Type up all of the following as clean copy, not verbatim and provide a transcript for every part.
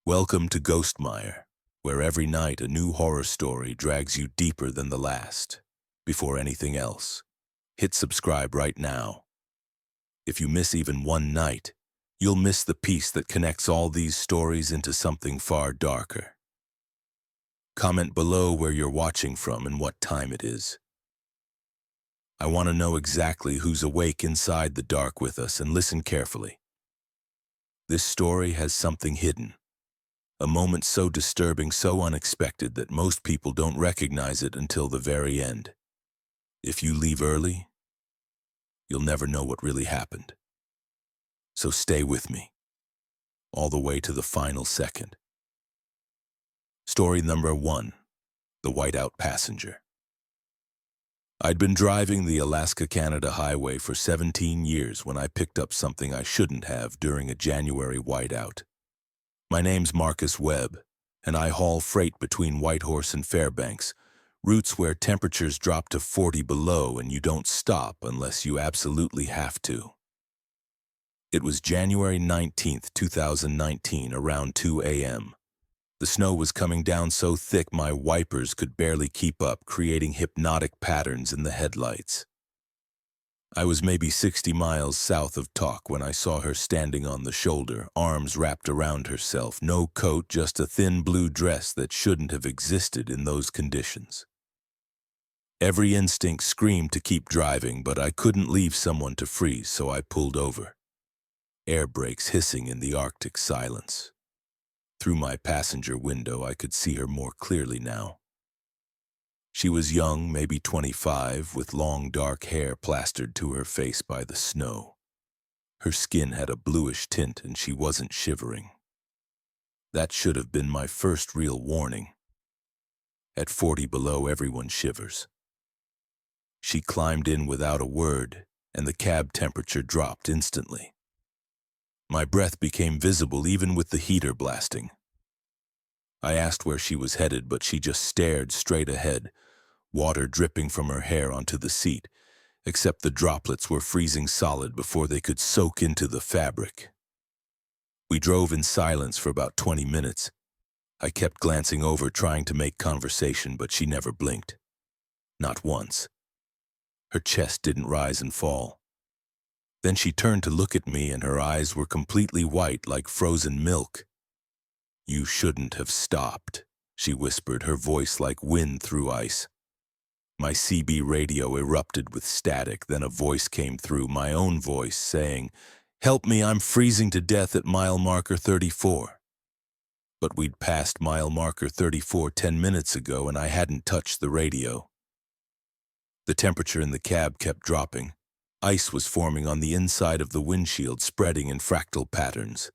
Welcome to GhostMire, where every night a new horror story drags you deeper than the last. Before anything else, hit subscribe right now. If you miss even one night, you'll miss the piece that connects all these stories into something far darker. Comment below where you're watching from and what time it is. I want to know exactly who's awake inside the dark with us, and listen carefully. This story has something hidden. A moment so disturbing, so unexpected that most people don't recognize it until the very end. If you leave early, you'll never know what really happened. So stay with me, all the way to the final second. Story number 1, the whiteout passenger. I'd been driving the Alaska-Canada highway for 17 years when I picked up something I shouldn't have during a January whiteout. My name's Marcus Webb, and I haul freight between Whitehorse and Fairbanks, routes where temperatures drop to 40 below and you don't stop unless you absolutely have to. It was January 19th, 2019, around 2 a.m. The snow was coming down so thick my wipers could barely keep up, creating hypnotic patterns in the headlights. I was maybe 60 miles south of Talk when I saw her standing on the shoulder, arms wrapped around herself, no coat, just a thin blue dress that shouldn't have existed in those conditions. Every instinct screamed to keep driving, but I couldn't leave someone to freeze, so I pulled over. Air brakes hissing in the Arctic silence. Through my passenger window, I could see her more clearly now. She was young, maybe 25, with long dark hair plastered to her face by the snow. Her skin had a bluish tint and she wasn't shivering. That should have been my first real warning. At 40 below, everyone shivers. She climbed in without a word, and the cab temperature dropped instantly. My breath became visible even with the heater blasting. I asked where she was headed, but she just stared straight ahead, water dripping from her hair onto the seat, except the droplets were freezing solid before they could soak into the fabric. We drove in silence for about 20 minutes. I kept glancing over, trying to make conversation, but she never blinked. Not once. Her chest didn't rise and fall. Then she turned to look at me, and her eyes were completely white, like frozen milk. "You shouldn't have stopped," she whispered, her voice like wind through ice. My CB radio erupted with static, then a voice came through, my own voice, saying, "Help me, I'm freezing to death at mile marker 34. But we'd passed mile marker 34 10 minutes ago, and I hadn't touched the radio. The temperature in the cab kept dropping. Ice was forming on the inside of the windshield, spreading in fractal patterns.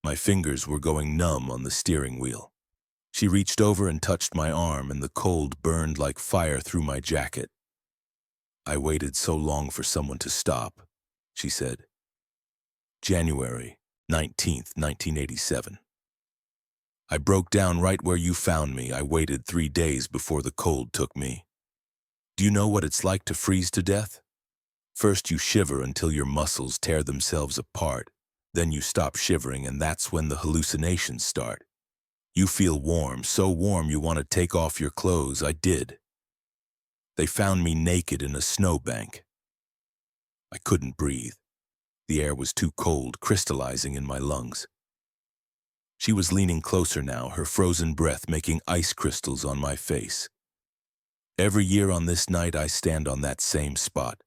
My fingers were going numb on the steering wheel. She reached over and touched my arm, and the cold burned like fire through my jacket. "I waited so long for someone to stop," she said. January 19th, 1987. "I broke down right where you found me. I waited 3 days before the cold took me. Do you know what it's like to freeze to death? First you shiver until your muscles tear themselves apart. Then you stop shivering, and that's when the hallucinations start. You feel warm, so warm you want to take off your clothes. I did. They found me naked in a snowbank. I couldn't breathe. The air was too cold, crystallizing in my lungs." She was leaning closer now, her frozen breath making ice crystals on my face. "Every year on this night I stand on that same spot.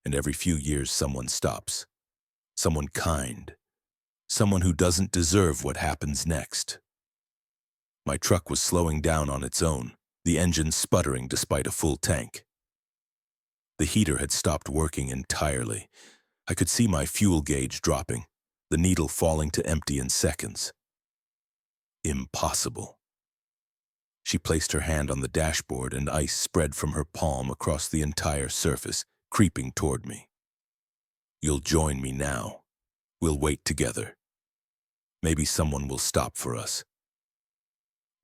And every few years someone stops. Someone kind. Someone who doesn't deserve what happens next." My truck was slowing down on its own, the engine sputtering despite a full tank. The heater had stopped working entirely. I could see my fuel gauge dropping, the needle falling to empty in seconds. Impossible. She placed her hand on the dashboard, and ice spread from her palm across the entire surface, creeping toward me. "You'll join me now. We'll wait together. Maybe someone will stop for us."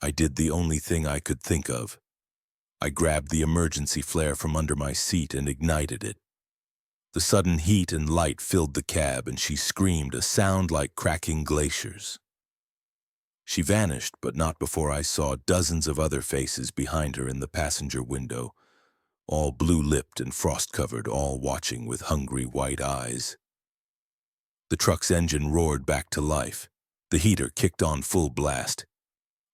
I did the only thing I could think of. I grabbed the emergency flare from under my seat and ignited it. The sudden heat and light filled the cab, and she screamed, a sound like cracking glaciers. She vanished, but not before I saw dozens of other faces behind her in the passenger window, all blue-lipped and frost-covered, all watching with hungry white eyes. The truck's engine roared back to life. The heater kicked on full blast.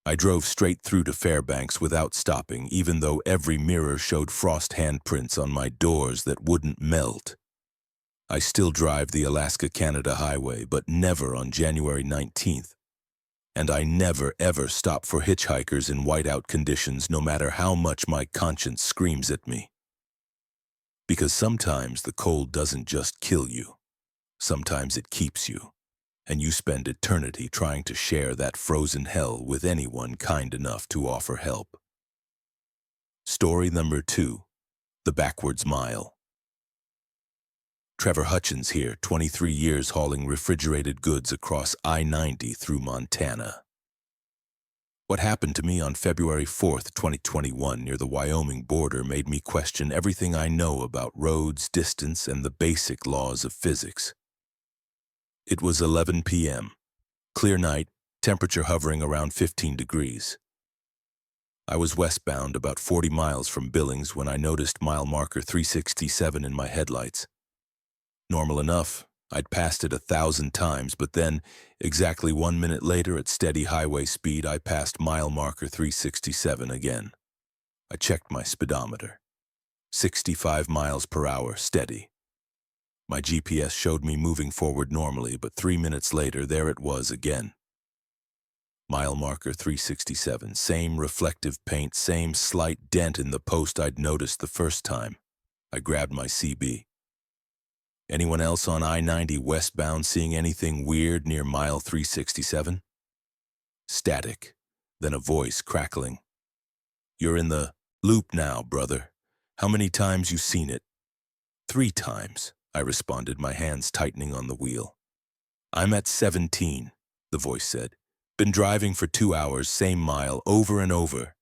I drove straight through to Fairbanks without stopping, even though every mirror showed frost handprints on my doors that wouldn't melt. I still drive the Alaska-Canada highway, but never on January 19th. And I never, ever stop for hitchhikers in whiteout conditions, no matter how much my conscience screams at me. Because sometimes the cold doesn't just kill you. Sometimes it keeps you, and you spend eternity trying to share that frozen hell with anyone kind enough to offer help. Story number 2, The Backwards Mile. Trevor Hutchins here, 23 years hauling refrigerated goods across I-90 through Montana. What happened to me on February 4th, 2021 near the Wyoming border made me question everything I know about roads, distance, and the basic laws of physics. It was 11 p.m. Clear night, temperature hovering around 15 degrees. I was westbound about 40 miles from Billings when I noticed mile marker 367 in my headlights. Normal enough, I'd passed it 1,000 times, but then, exactly 1 minute later at steady highway speed, I passed mile marker 367 again. I checked my speedometer. 65 miles per hour, steady. My GPS showed me moving forward normally, but 3 minutes later, there it was again. Mile marker 367, same reflective paint, same slight dent in the post I'd noticed the first time. I grabbed my CB. Anyone else on I-90 westbound seeing anything weird near mile 367? Static, then a voice crackling. "You're in the loop now, brother. How many times you seen it?" 3 times, I responded, my hands tightening on the wheel. "I'm at 17, the voice said. "Been driving for 2 hours, same mile, over and over."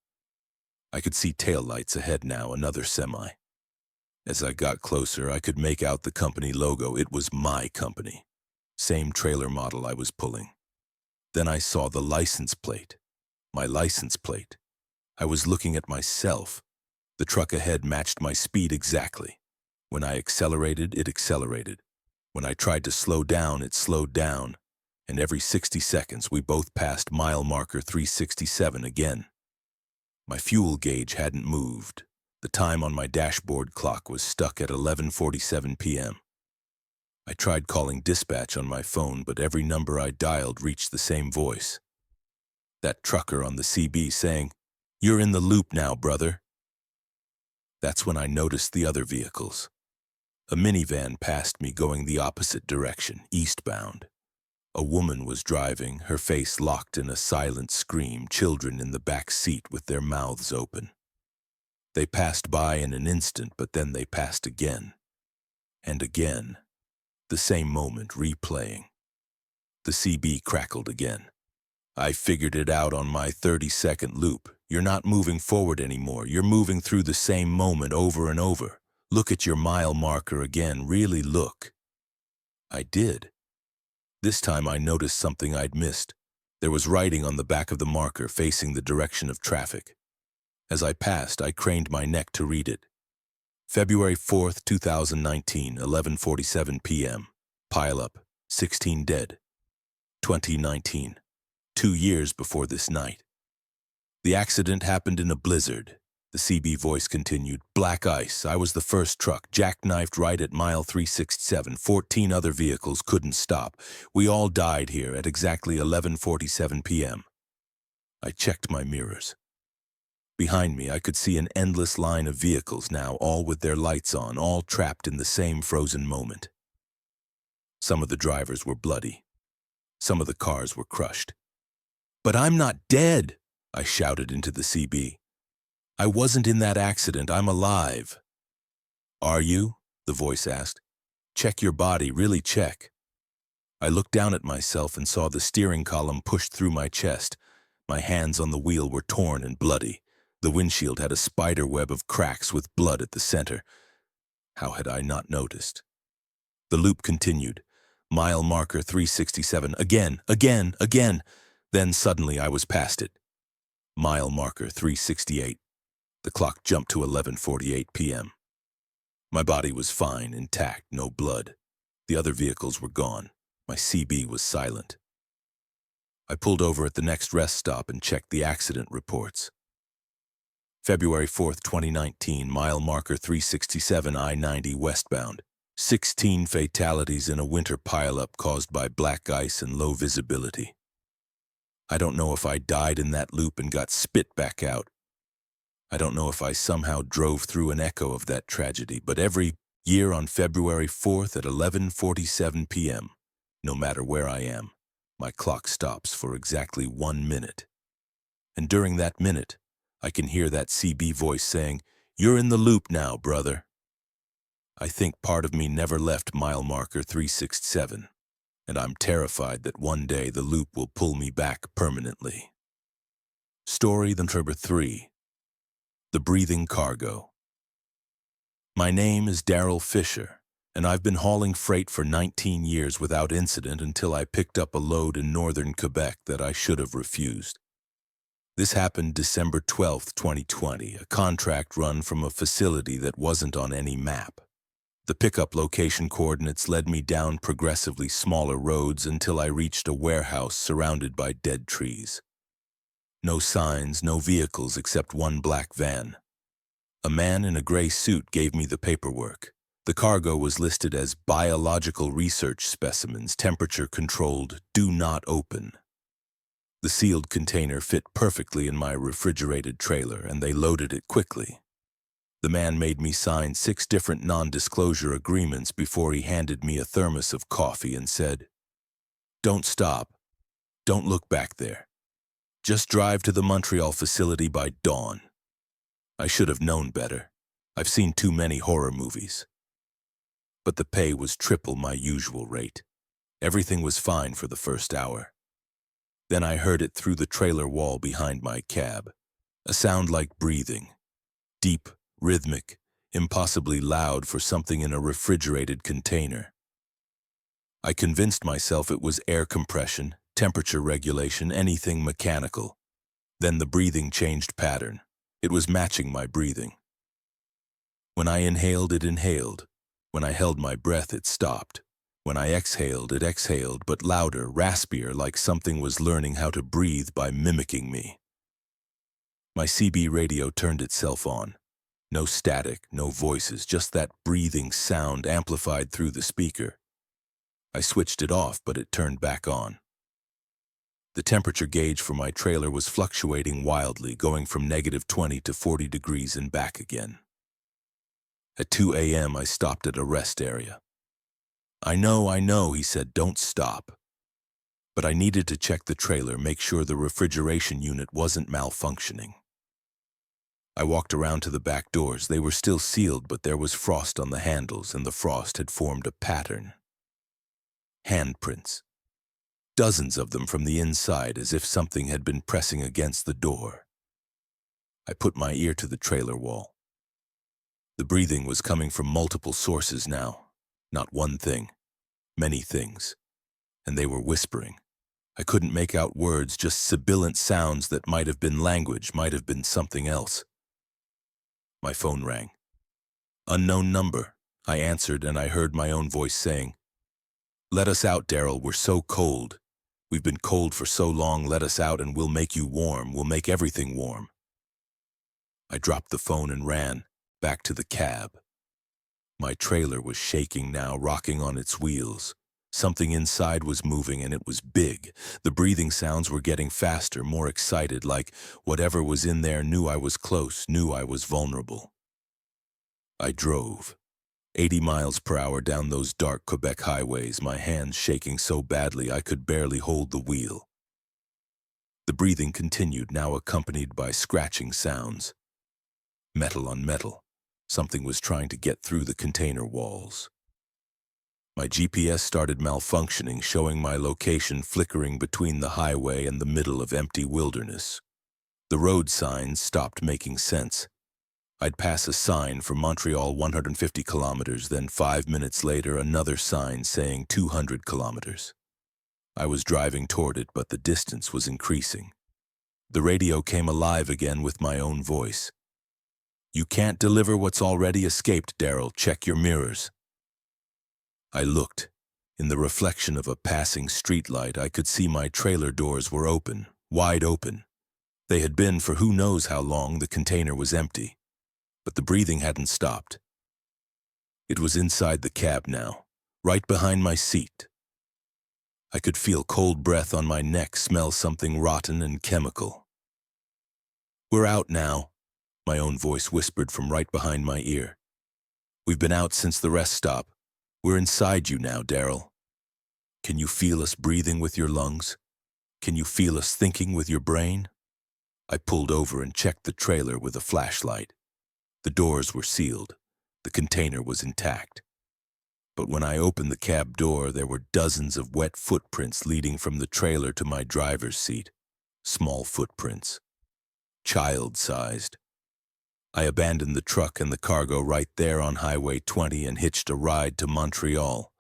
I could see taillights ahead now, another semi. As I got closer, I could make out the company logo. It was my company. Same trailer model I was pulling. Then I saw the license plate. My license plate. I was looking at myself. The truck ahead matched my speed exactly. When I accelerated, it accelerated. When I tried to slow down, it slowed down. And every 60 seconds, we both passed mile marker 367 again. My fuel gauge hadn't moved. The time on my dashboard clock was stuck at 11:47 p.m. I tried calling dispatch on my phone, but every number I dialed reached the same voice. That trucker on the CB saying, "You're in the loop now, brother." That's when I noticed the other vehicles. A minivan passed me going the opposite direction, eastbound. A woman was driving, her face locked in a silent scream, children in the back seat with their mouths open. They passed by in an instant, but then they passed again. And again. The same moment replaying. The CB crackled again. "I figured it out on my 30-second loop. You're not moving forward anymore. You're moving through the same moment over and over. Look at your mile marker again. Really look." I did. This time I noticed something I'd missed. There was writing on the back of the marker facing the direction of traffic. As I passed, I craned my neck to read it. February 4th, 2019, 11:47 p.m. Pile-up, 16 dead. 2019, 2 years before this night. The accident happened in a blizzard. The CB voice continued. "Black ice. I was the first truck, jackknifed right at mile 367. 14 other vehicles couldn't stop. We all died here at exactly 11:47 p.m. I checked my mirrors. Behind me, I could see an endless line of vehicles now, all with their lights on, all trapped in the same frozen moment. Some of the drivers were bloody. Some of the cars were crushed. "But I'm not dead," I shouted into the CB. "I wasn't in that accident. I'm alive." "Are you?" the voice asked. "Check your body, really check." I looked down at myself and saw the steering column pushed through my chest. My hands on the wheel were torn and bloody. The windshield had a spider web of cracks with blood at the center. How had I not noticed? The loop continued. Mile marker 367, again, again, again. Then suddenly I was past it. Mile marker 368. The clock jumped to 11:48 p.m. My body was fine, intact, no blood. The other vehicles were gone. My CB was silent. I pulled over at the next rest stop and checked the accident reports. February 4th, 2019, mile marker 367, I-90 westbound. 16 fatalities in a winter pileup caused by black ice and low visibility. I don't know if I died in that loop and got spit back out. I don't know if I somehow drove through an echo of that tragedy, but every year on February 4th at 11:47 p.m., no matter where I am, my clock stops for exactly 1 minute. And during that minute, I can hear that CB voice saying, "You're in the loop now, brother." I think part of me never left mile marker 367, and I'm terrified that one day the loop will pull me back permanently. Story number 3. The Breathing Cargo. My name is Daryl Fisher, and I've been hauling freight for 19 years without incident until I picked up a load in northern Quebec that I should have refused. This happened December 12, 2020, a contract run from a facility that wasn't on any map. The pickup location coordinates led me down progressively smaller roads until I reached a warehouse surrounded by dead trees. No signs, no vehicles except one black van. A man in a gray suit gave me the paperwork. The cargo was listed as biological research specimens, temperature controlled, do not open. The sealed container fit perfectly in my refrigerated trailer, and they loaded it quickly. The man made me sign 6 different non-disclosure agreements before he handed me a thermos of coffee and said, "Don't stop. Don't look back there. Just drive to the Montreal facility by dawn." I should have known better. I've seen too many horror movies. But the pay was triple my usual rate. Everything was fine for the first hour. Then I heard it through the trailer wall behind my cab. A sound like breathing. Deep, rhythmic, impossibly loud for something in a refrigerated container. I convinced myself it was air compression, temperature regulation, anything mechanical. Then the breathing changed pattern. It was matching my breathing. When I inhaled, it inhaled. When I held my breath, it stopped. When I exhaled, it exhaled, but louder, raspier, like something was learning how to breathe by mimicking me. My CB radio turned itself on. No static, no voices, just that breathing sound amplified through the speaker. I switched it off, but it turned back on. The temperature gauge for my trailer was fluctuating wildly, going from -20 to 40 degrees and back again. At 2 a.m., I stopped at a rest area. I know, he said, "don't stop." But I needed to check the trailer, make sure the refrigeration unit wasn't malfunctioning. I walked around to the back doors. They were still sealed, but there was frost on the handles, and the frost had formed a pattern. Handprints. Dozens of them from the inside, as if something had been pressing against the door. I put my ear to the trailer wall. The breathing was coming from multiple sources now. Not one thing, many things. And they were whispering. I couldn't make out words, just sibilant sounds that might have been language, might have been something else. My phone rang. Unknown number. I answered, and I heard my own voice saying, "Let us out, Daryl, we're so cold. We've been cold for so long, let us out and we'll make you warm, we'll make everything warm." I dropped the phone and ran back to the cab. My trailer was shaking now, rocking on its wheels. Something inside was moving, and it was big. The breathing sounds were getting faster, more excited, like whatever was in there knew I was close, knew I was vulnerable. I drove. 80 miles per hour down those dark Quebec highways, my hands shaking so badly I could barely hold the wheel. The breathing continued, now accompanied by scratching sounds. Metal on metal. Something was trying to get through the container walls. My GPS started malfunctioning, showing my location flickering between the highway and the middle of empty wilderness. The road signs stopped making sense. I'd pass a sign for Montreal 150 kilometers, then 5 minutes later another sign saying 200 kilometers. I was driving toward it, but the distance was increasing. The radio came alive again with my own voice. "You can't deliver what's already escaped, Daryl. Check your mirrors." I looked. In the reflection of a passing streetlight, I could see my trailer doors were open, wide open. They had been for who knows how long. The container was empty, but the breathing hadn't stopped. It was inside the cab now, right behind my seat. I could feel cold breath on my neck, smell something rotten and chemical. "We're out now," my own voice whispered from right behind my ear. "We've been out since the rest stop. We're inside you now, Daryl. Can you feel us breathing with your lungs? Can you feel us thinking with your brain?" I pulled over and checked the trailer with a flashlight. The doors were sealed. The container was intact. But when I opened the cab door, there were dozens of wet footprints leading from the trailer to my driver's seat. Small footprints. Child-sized. I abandoned the truck and the cargo right there on Highway 20 and hitched a ride to Montreal.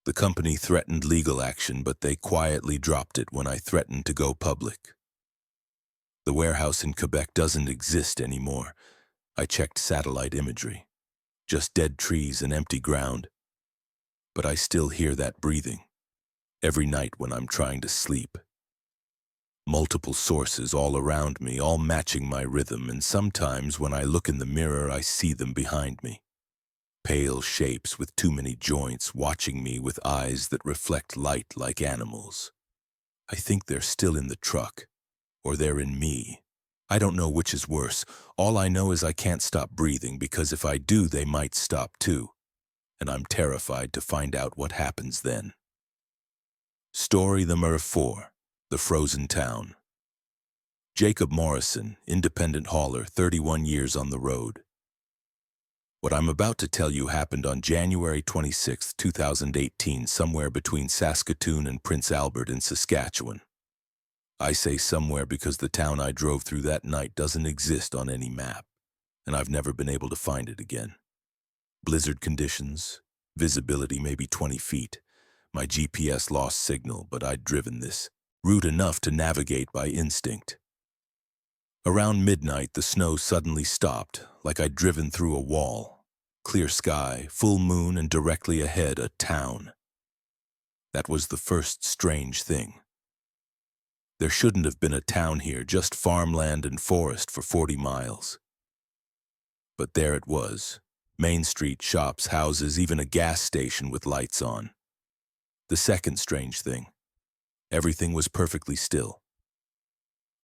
The company threatened legal action, but they quietly dropped it when I threatened to go public. The warehouse in Quebec doesn't exist anymore. I checked satellite imagery. Just dead trees and empty ground. But I still hear that breathing. Every night when I'm trying to sleep. Multiple sources all around me, all matching my rhythm, and sometimes when I look in the mirror, I see them behind me. Pale shapes with too many joints, watching me with eyes that reflect light like animals. I think they're still in the truck, or they're in me. I don't know which is worse. All I know is I can't stop breathing, because if I do, they might stop too. And I'm terrified to find out what happens then. Story number 4. The Frozen Town. Jacob Morrison, independent hauler, 31 years on the road. What I'm about to tell you happened on January 26, 2018, somewhere between Saskatoon and Prince Albert in Saskatchewan. I say somewhere because the town I drove through that night doesn't exist on any map, and I've never been able to find it again. Blizzard conditions, visibility maybe 20 feet. My GPS lost signal, but I'd driven this route enough to navigate by instinct. Around midnight, the snow suddenly stopped, like I'd driven through a wall. Clear sky, full moon, and directly ahead, a town. That was the first strange thing. There shouldn't have been a town here, just farmland and forest for 40 miles. But there it was. Main street, shops, houses, even a gas station with lights on. The second strange thing. Everything was perfectly still.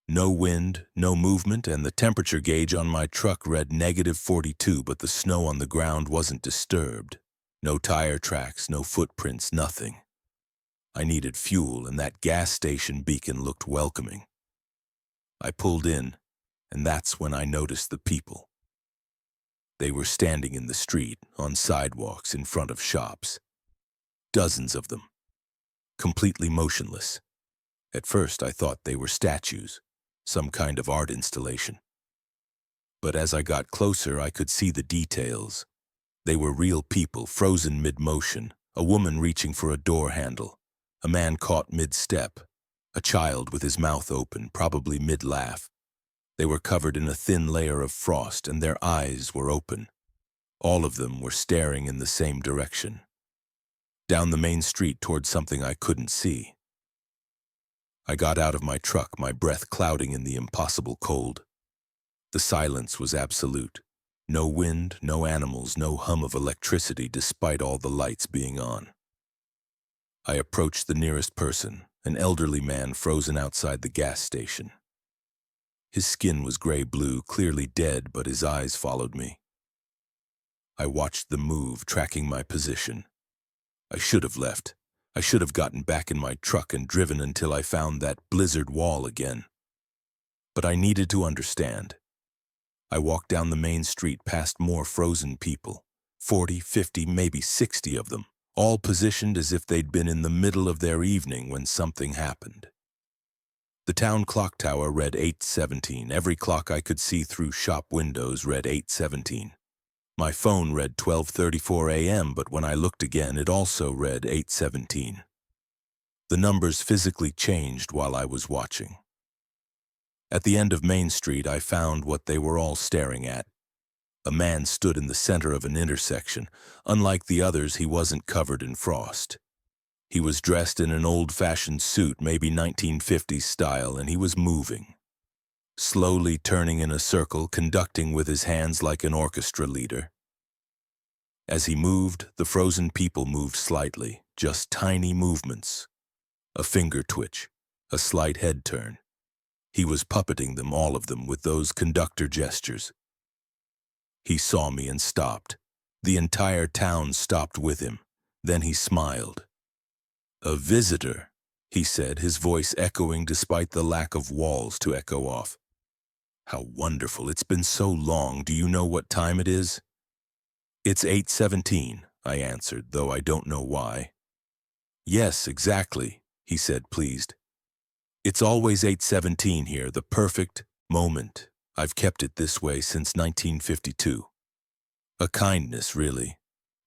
No wind, no movement, and the temperature gauge on my truck read -42, but the snow on the ground wasn't disturbed. No tire tracks, no footprints, nothing. I needed fuel, and that gas station beacon looked welcoming. I pulled in, and that's when I noticed the people. They were standing in the street, on sidewalks, in front of shops. Dozens of them. Completely motionless. At first I thought they were statues, some kind of art installation. But as I got closer, I could see the details. They were real people, frozen mid-motion, a woman reaching for a door handle, a man caught mid-step, a child with his mouth open, probably mid-laugh. They were covered in a thin layer of frost, and their eyes were open. All of them were staring in the same direction. Down the main street toward something I couldn't see. I got out of my truck, my breath clouding in the impossible cold. The silence was absolute. No wind, no animals, no hum of electricity despite all the lights being on. I approached the nearest person, an elderly man frozen outside the gas station. His skin was gray-blue, clearly dead, but his eyes followed me. I watched them move, tracking my position. I should have left. I should have gotten back in my truck and driven until I found that blizzard wall again. But I needed to understand. I walked down the main street past more frozen people, 40, 50, maybe 60 of them, all positioned as if they'd been in the middle of their evening when something happened. The town clock tower read 8:17. Every clock I could see through shop windows read 8:17. My phone read 12:34 a.m., but when I looked again, it also read 8:17. The numbers physically changed while I was watching. At the end of Main Street, I found what they were all staring at. A man stood in the center of an intersection. Unlike the others, he wasn't covered in frost. He was dressed in an old-fashioned suit, maybe 1950s style, and he was moving. Slowly turning in a circle, conducting with his hands like an orchestra leader. As he moved, the frozen people moved slightly, just tiny movements. A finger twitch, a slight head turn. He was puppeting them, all of them, with those conductor gestures. He saw me and stopped. The entire town stopped with him. Then he smiled. "A visitor," he said, his voice echoing despite the lack of walls to echo off. "How wonderful. It's been so long. Do you know what time it is?" "It's 8:17, I answered, though I don't know why. "Yes, exactly," he said, pleased. "It's always 8:17 here, the perfect moment. I've kept it this way since 1952. A kindness, really.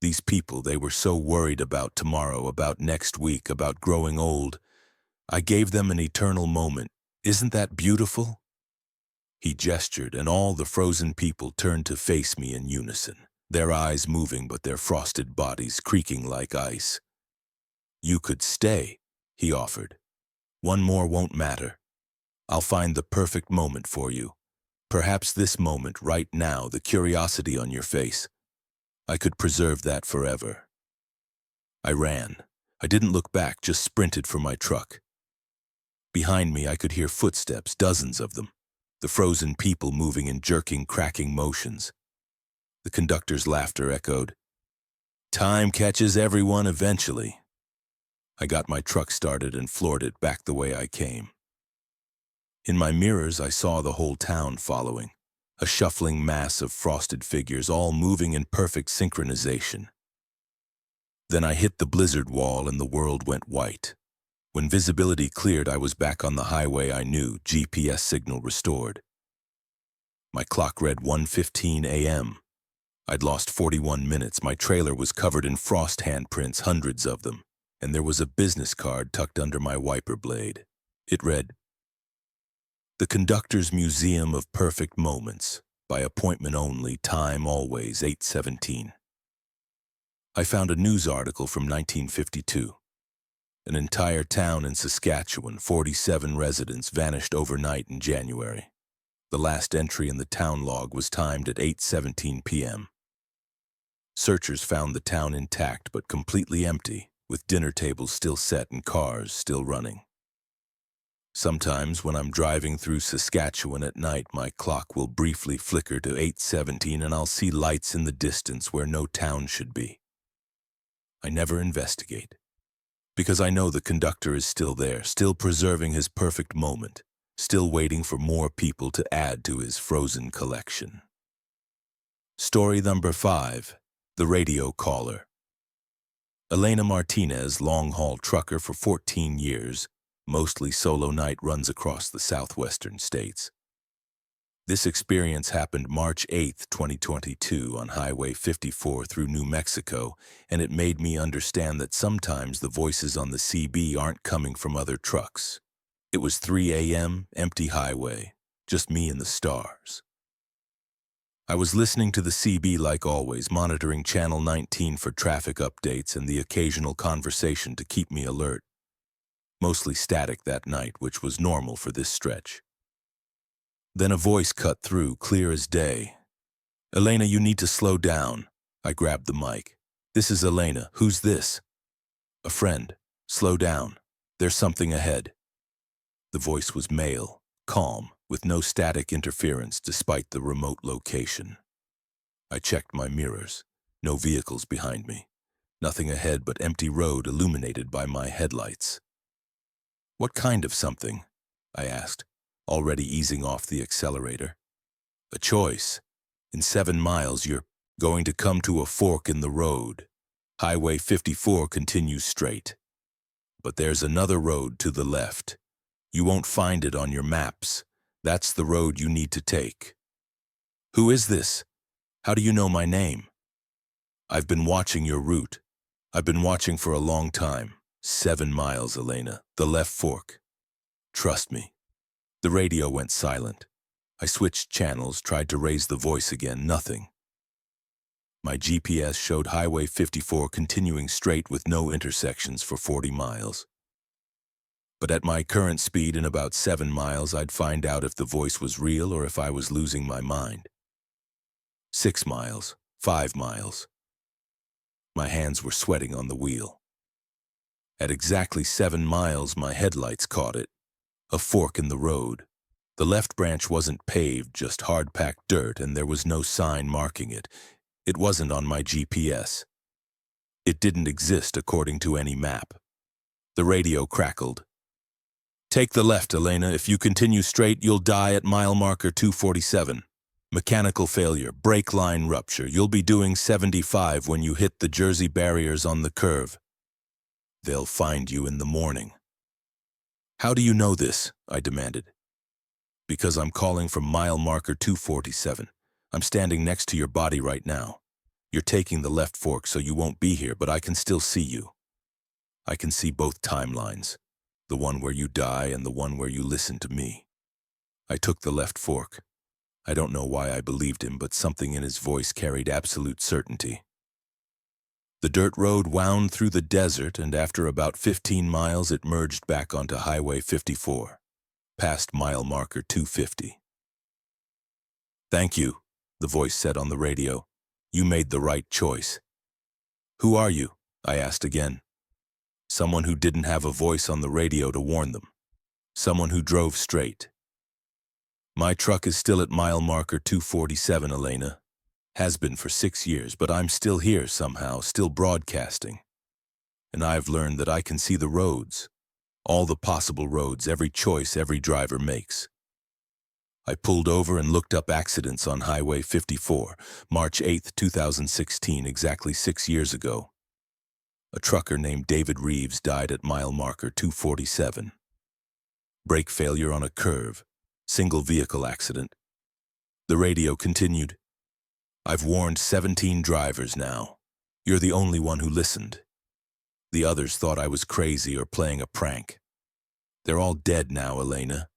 These people, they were so worried about tomorrow, about next week, about growing old. I gave them an eternal moment. Isn't that beautiful?" He gestured, and all the frozen people turned to face me in unison, their eyes moving but their frosted bodies creaking like ice. "You could stay," he offered. "One more won't matter. I'll find the perfect moment for you. Perhaps this moment, right now, the curiosity on your face. I could preserve that forever." I ran. I didn't look back, just sprinted for my truck. Behind me, I could hear footsteps, dozens of them. The frozen people moving in jerking, cracking motions. The conductor's laughter echoed. "Time catches everyone eventually." I got my truck started and floored it back the way I came. In my mirrors, I saw the whole town following, a shuffling mass of frosted figures, all moving in perfect synchronization. Then I hit the blizzard wall and the world went white. When visibility cleared, I was back on the highway I knew, GPS signal restored. My clock read 1:15 a.m. I'd lost 41 minutes. My trailer was covered in frost handprints, hundreds of them, and there was a business card tucked under my wiper blade. It read, "The Conductor's Museum of Perfect Moments. By appointment only, time always 8:17. I found a news article from 1952. An entire town in Saskatchewan, 47 residents, vanished overnight in January. The last entry in the town log was timed at 8:17 p.m. Searchers found the town intact but completely empty, with dinner tables still set and cars still running. Sometimes when I'm driving through Saskatchewan at night, my clock will briefly flicker to 8:17 and I'll see lights in the distance where no town should be. I never investigate, because I know the conductor is still there, still preserving his perfect moment, still waiting for more people to add to his frozen collection. Story number 5, The Radio Caller. Elena Martinez, long-haul trucker for 14 years, mostly solo night runs across the southwestern states. This experience happened March 8, 2022 on Highway 54 through New Mexico, and it made me understand that sometimes the voices on the CB aren't coming from other trucks. It was 3 a.m., empty highway, just me and the stars. I was listening to the CB like always, monitoring Channel 19 for traffic updates and the occasional conversation to keep me alert. Mostly static that night, which was normal for this stretch. Then a voice cut through, clear as day. "Elena, you need to slow down." I grabbed the mic. "This is Elena. Who's this?" "A friend. Slow down. There's something ahead." The voice was male, calm, with no static interference despite the remote location. I checked my mirrors. No vehicles behind me. Nothing ahead but empty road illuminated by my headlights. "What kind of something?" I asked, already easing off the accelerator. "A choice. In 7 miles, you're going to come to a fork in the road. Highway 54 continues straight. But there's another road to the left. You won't find it on your maps. That's the road you need to take." "Who is this? How do you know my name?" "I've been watching your route. I've been watching for a long time. 7 miles, Elena. The left fork. Trust me. The radio went silent. I switched channels, tried to raise the voice again. Nothing. My GPS showed Highway 54 continuing straight with no intersections for 40 miles. But at my current speed, in about 7 miles, I'd find out if the voice was real or if I was losing my mind. 6 miles, 5 miles. My hands were sweating on the wheel. At exactly 7 miles, my headlights caught it. A fork in the road. The left branch wasn't paved, just hard-packed dirt, and there was no sign marking it. It wasn't on my GPS. It didn't exist according to any map. The radio crackled. Take the left, Elena. If you continue straight, you'll die at mile marker 247. Mechanical failure, brake line rupture. You'll be doing 75 when you hit the Jersey barriers on the curve. They'll find you in the morning. How do you know this? I demanded. Because I'm calling from mile marker 247. I'm standing next to your body right now. You're taking the left fork, so you won't be here, but I can still see you. I can see both timelines, the one where you die and the one where you listen to me. I took the left fork. I don't know why I believed him, but something in his voice carried absolute certainty. The dirt road wound through the desert, and after about 15 miles, it merged back onto Highway 54, past mile marker 250. Thank you, the voice said on the radio. You made the right choice. Who are you? I asked again. Someone who didn't have a voice on the radio to warn them. Someone who drove straight. My truck is still at mile marker 247, Elena. Has been for 6 years, but I'm still here somehow, still broadcasting. And I've learned that I can see the roads, all the possible roads, every choice every driver makes. I pulled over and looked up accidents on Highway 54, March 8, 2016, exactly 6 years ago. A trucker named David Reeves died at mile marker 247. Brake failure on a curve, single vehicle accident. The radio continued. I've warned 17 drivers now. You're the only one who listened. The others thought I was crazy or playing a prank. They're all dead now, Elena.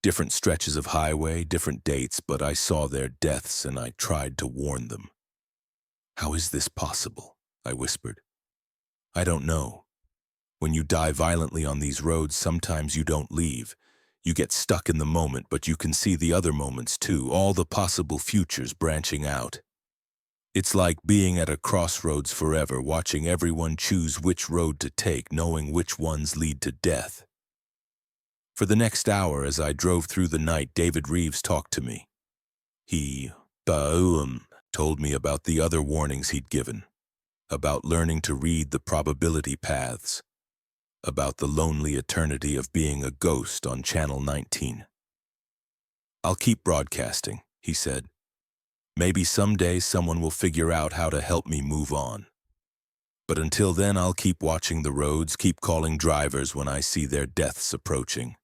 Different stretches of highway, different dates, but I saw their deaths and I tried to warn them. How is this possible? I whispered. I don't know. When you die violently on these roads, sometimes you don't leave. You get stuck in the moment, but you can see the other moments too, all the possible futures branching out. It's like being at a crossroads forever, watching everyone choose which road to take, knowing which ones lead to death. For the next hour, as I drove through the night, David Reeves talked to me. He told me about the other warnings he'd given, about learning to read the probability paths, about the lonely eternity of being a ghost on Channel 19. I'll keep broadcasting, he said. Maybe someday someone will figure out how to help me move on. But until then, I'll keep watching the roads, keep calling drivers when I see their deaths approaching.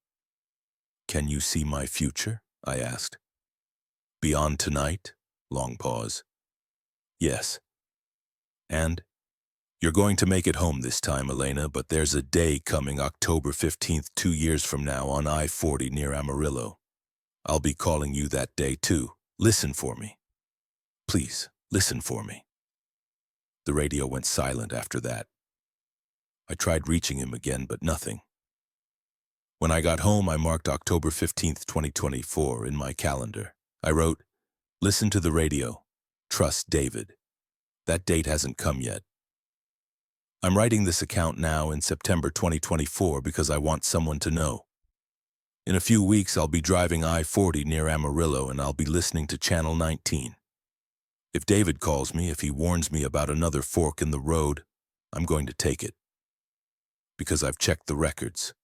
Can you see my future? I asked. Beyond tonight? Long pause. Yes. And? You're going to make it home this time, Elena, but there's a day coming October 15th, 2 years from now, on I-40 near Amarillo. I'll be calling you that day too. Listen for me. Please, listen for me. The radio went silent after that. I tried reaching him again, but nothing. When I got home, I marked October 15th, 2024 in my calendar. I wrote, listen to the radio. Trust David. That date hasn't come yet. I'm writing this account now in September 2024 because I want someone to know. In a few weeks, I'll be driving I-40 near Amarillo and I'll be listening to Channel 19. If David calls me, if he warns me about another fork in the road, I'm going to take it. Because I've checked the records.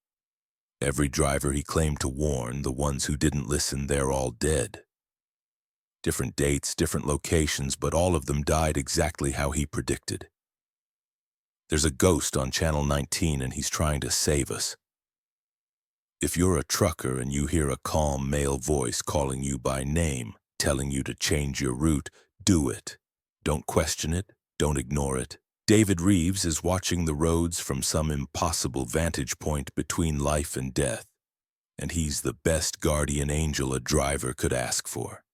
Every driver he claimed to warn, the ones who didn't listen, they're all dead. Different dates, different locations, but all of them died exactly how he predicted. There's a ghost on Channel 19 and he's trying to save us. If you're a trucker and you hear a calm male voice calling you by name, telling you to change your route, do it. Don't question it, don't ignore it. David Reeves is watching the roads from some impossible vantage point between life and death, and he's the best guardian angel a driver could ask for.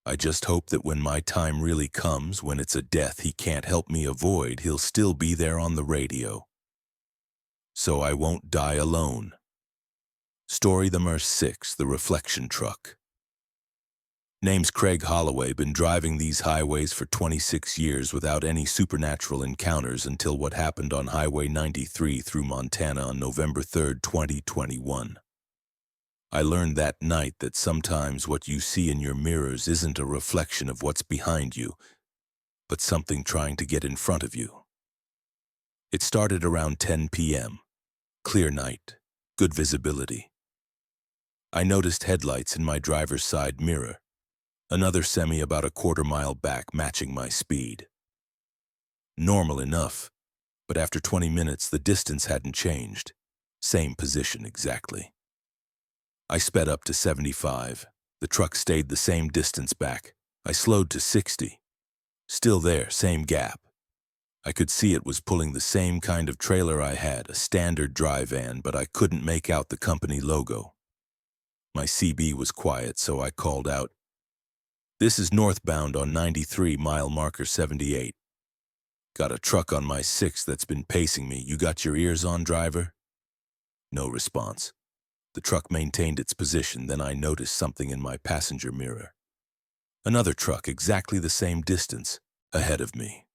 I just hope that when my time really comes, when it's a death he can't help me avoid, he'll still be there on the radio. So I won't die alone. Story number 6, The Reflection Truck. Name's Craig Holloway, been driving these highways for 26 years without any supernatural encounters until what happened on Highway 93 through Montana on November 3rd, 2021. I learned that night that sometimes what you see in your mirrors isn't a reflection of what's behind you, but something trying to get in front of you. It started around 10 p.m. Clear night, good visibility. I noticed headlights in my driver's side mirror, another semi about a quarter-mile back matching my speed. Normal enough, but after 20 minutes the distance hadn't changed. Same position exactly. I sped up to 75. The truck stayed the same distance back. I slowed to 60. Still there, same gap. I could see it was pulling the same kind of trailer I had, a standard dry van, but I couldn't make out the company logo. My CB was quiet, so I called out, "This is northbound on 93, mile marker 78. Got a truck on my 6 that's been pacing me. You got your ears on, driver?" No response. The truck maintained its position, then I noticed something in my passenger mirror. Another truck, exactly the same distance, ahead of me.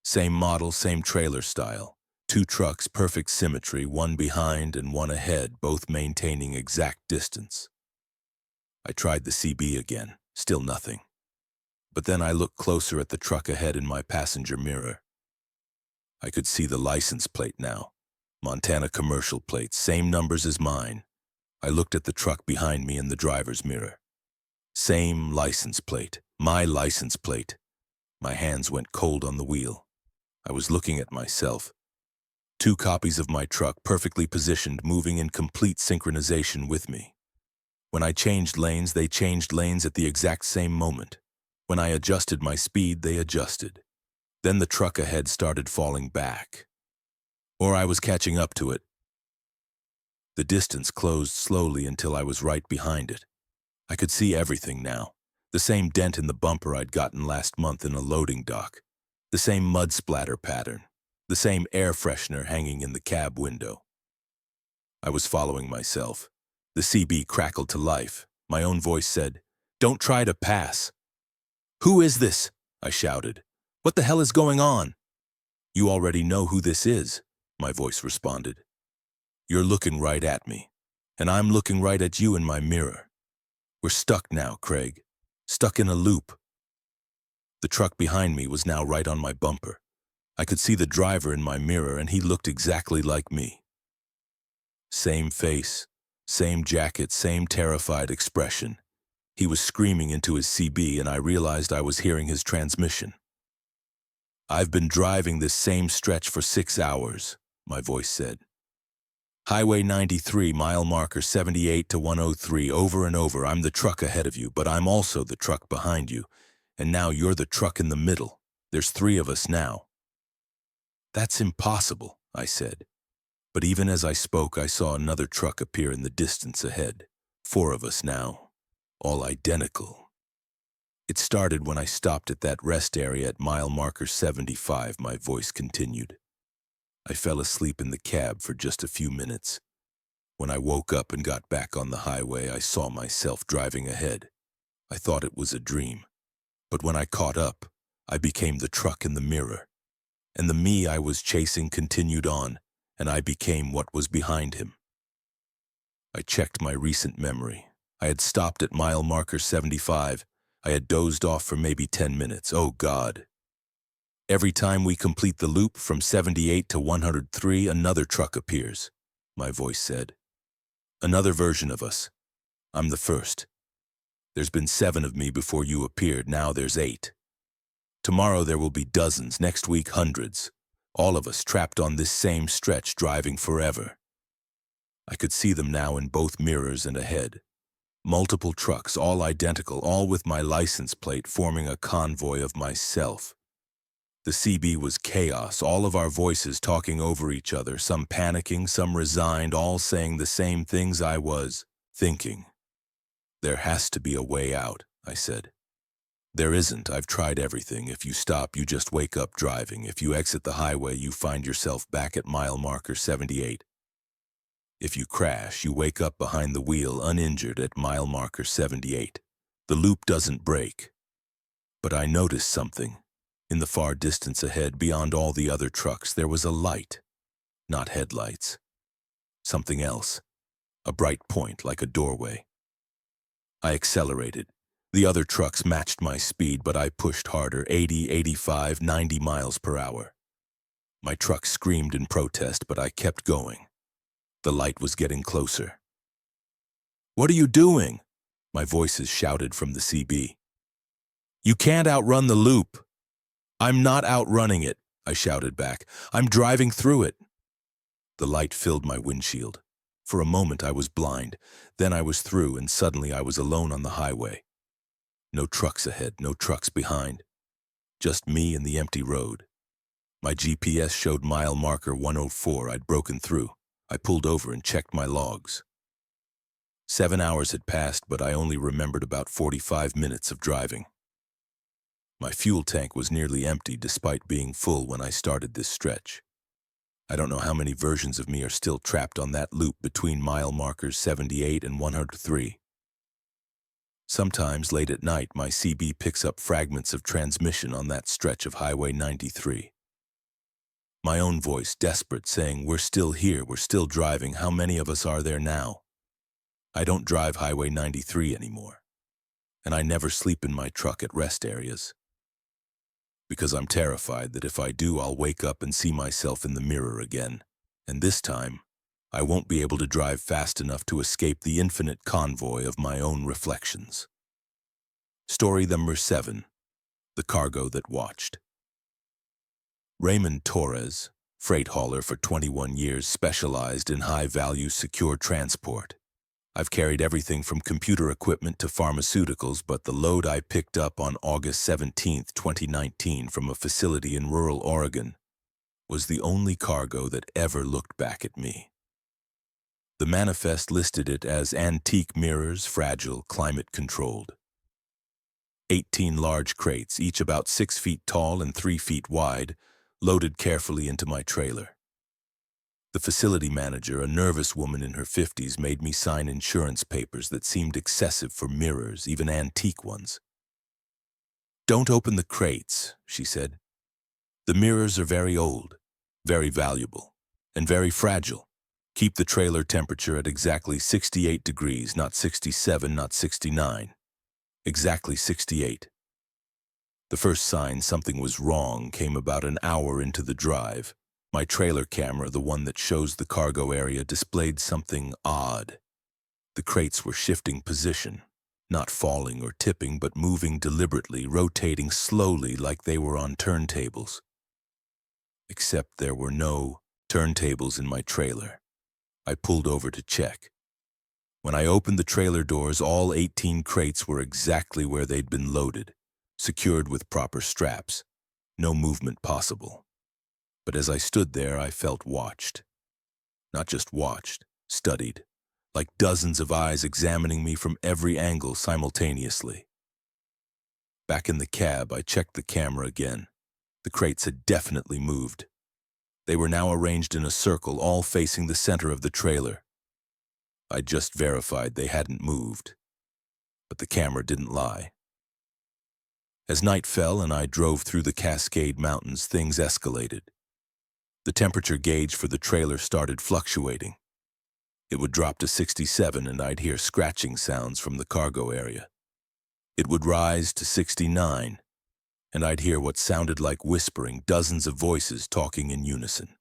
Same model, same trailer style. 2 trucks, perfect symmetry, one behind and one ahead, both maintaining exact distance. I tried the CB again, still nothing. But then I looked closer at the truck ahead in my passenger mirror. I could see the license plate now. Montana commercial plate, same numbers as mine. I looked at the truck behind me in the driver's mirror. Same license plate, my license plate. My hands went cold on the wheel. I was looking at myself. 2 copies of my truck, perfectly positioned, moving in complete synchronization with me. When I changed lanes, they changed lanes at the exact same moment. When I adjusted my speed, they adjusted. Then the truck ahead started falling back. Or I was catching up to it. The distance closed slowly until I was right behind it. I could see everything now. The same dent in the bumper I'd gotten last month in a loading dock. The same mud splatter pattern. The same air freshener hanging in the cab window. I was following myself. The CB crackled to life. My own voice said, "Don't try to pass." "Who is this?" I shouted. "What the hell is going on?" "You already know who this is," my voice responded. "You're looking right at me, and I'm looking right at you in my mirror. We're stuck now, Craig. Stuck in a loop." The truck behind me was now right on my bumper. I could see the driver in my mirror, and he looked exactly like me. Same face, same jacket, same terrified expression. He was screaming into his CB, and I realized I was hearing his transmission. "I've been driving this same stretch for 6 hours, my voice said. "Highway 93, mile marker 78 to 103, over and over. I'm the truck ahead of you, but I'm also the truck behind you. And now you're the truck in the middle. There's 3 of us now." "That's impossible," I said. But even as I spoke, I saw another truck appear in the distance ahead. 4 of us now, all identical. "It started when I stopped at that rest area at mile marker 75, my voice continued. I fell asleep in the cab for just a few minutes. When I woke up and got back on the highway, I saw myself driving ahead. I thought it was a dream. But when I caught up, I became the truck in the mirror. And the me I was chasing continued on, and I became what was behind him. I checked my recent memory. I had stopped at mile marker 75. I had dozed off for maybe 10 minutes. Oh God. Every time we complete the loop from 78 to 103, another truck appears, my voice said. Another version of us. I'm the first. There's been 7 of me before you appeared, now there's 8. Tomorrow there will be dozens, next week hundreds. All of us trapped on this same stretch, driving forever. I could see them now in both mirrors and ahead. Multiple trucks, all identical, all with my license plate, forming a convoy of myself. The CB was chaos, all of our voices talking over each other, some panicking, some resigned, all saying the same things I was thinking. There has to be a way out, I said. There isn't. I've tried everything. If you stop, you just wake up driving. If you exit the highway, you find yourself back at mile marker 78. If you crash, you wake up behind the wheel uninjured at mile marker 78. The loop doesn't break. But I noticed something. In the far distance ahead, beyond all the other trucks, there was a light. Not headlights. Something else. A bright point like a doorway. I accelerated. The other trucks matched my speed, but I pushed harder, 80, 85, 90 miles per hour. My truck screamed in protest, but I kept going. The light was getting closer. "What are you doing?" My voices shouted from the CB. "You can't outrun the loop." "I'm not outrunning it," I shouted back. "I'm driving through it." The light filled my windshield. For a moment I was blind. Then I was through, and suddenly I was alone on the highway. No trucks ahead, no trucks behind. Just me and the empty road. My GPS showed mile marker 104. I'd broken through. I pulled over and checked my logs. 7 hours had passed, but I only remembered about 45 minutes of driving. My fuel tank was nearly empty despite being full when I started this stretch. I don't know how many versions of me are still trapped on that loop between mile markers 78 and 103. Sometimes late at night, my CB picks up fragments of transmission on that stretch of Highway 93. My own voice, desperate, saying, "We're still here, we're still driving, how many of us are there now?" I don't drive Highway 93 anymore, and I never sleep in my truck at rest areas. Because I'm terrified that if I do, I'll wake up and see myself in the mirror again. And this time, I won't be able to drive fast enough to escape the infinite convoy of my own reflections. Story number 7. The Cargo That Watched. Raymond Torres, freight hauler for 21 years, specialized in high-value secure transport. I've carried everything from computer equipment to pharmaceuticals, but the load I picked up on August 17, 2019 from a facility in rural Oregon was the only cargo that ever looked back at me. The manifest listed it as antique mirrors, fragile, climate-controlled. 18 large crates, each about 6 feet tall and 3 feet wide, loaded carefully into my trailer. The facility manager, a nervous woman in her 50s, made me sign insurance papers that seemed excessive for mirrors, even antique ones. "Don't open the crates," she said. "The mirrors are very old, very valuable, and very fragile. Keep the trailer temperature at exactly 68 degrees, not 67, not 69. Exactly 68. The first sign something was wrong came about an hour into the drive. My trailer camera, the one that shows the cargo area, displayed something odd. The crates were shifting position, not falling or tipping, but moving deliberately, rotating slowly like they were on turntables. Except there were no turntables in my trailer. I pulled over to check. When I opened the trailer doors, all 18 crates were exactly where they'd been loaded, secured with proper straps. No movement possible. But as I stood there, I felt watched. Not just watched, studied, like dozens of eyes examining me from every angle simultaneously. Back in the cab, I checked the camera again. The crates had definitely moved. They were now arranged in a circle, all facing the center of the trailer. I just verified they hadn't moved. But the camera didn't lie. As night fell and I drove through the Cascade Mountains, things escalated. The temperature gauge for the trailer started fluctuating. It would drop to 67 and I'd hear scratching sounds from the cargo area. It would rise to 69 and I'd hear what sounded like whispering, dozens of voices talking in unison.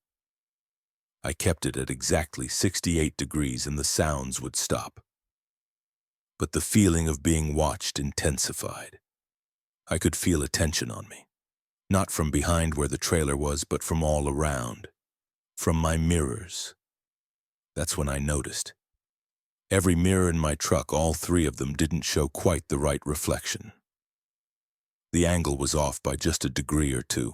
I kept it at exactly 68 degrees and the sounds would stop. But the feeling of being watched intensified. I could feel attention on me. Not from behind where the trailer was, but from all around. From my mirrors. That's when I noticed. Every mirror in my truck, all 3 of them, didn't show quite the right reflection. The angle was off by just a degree or two.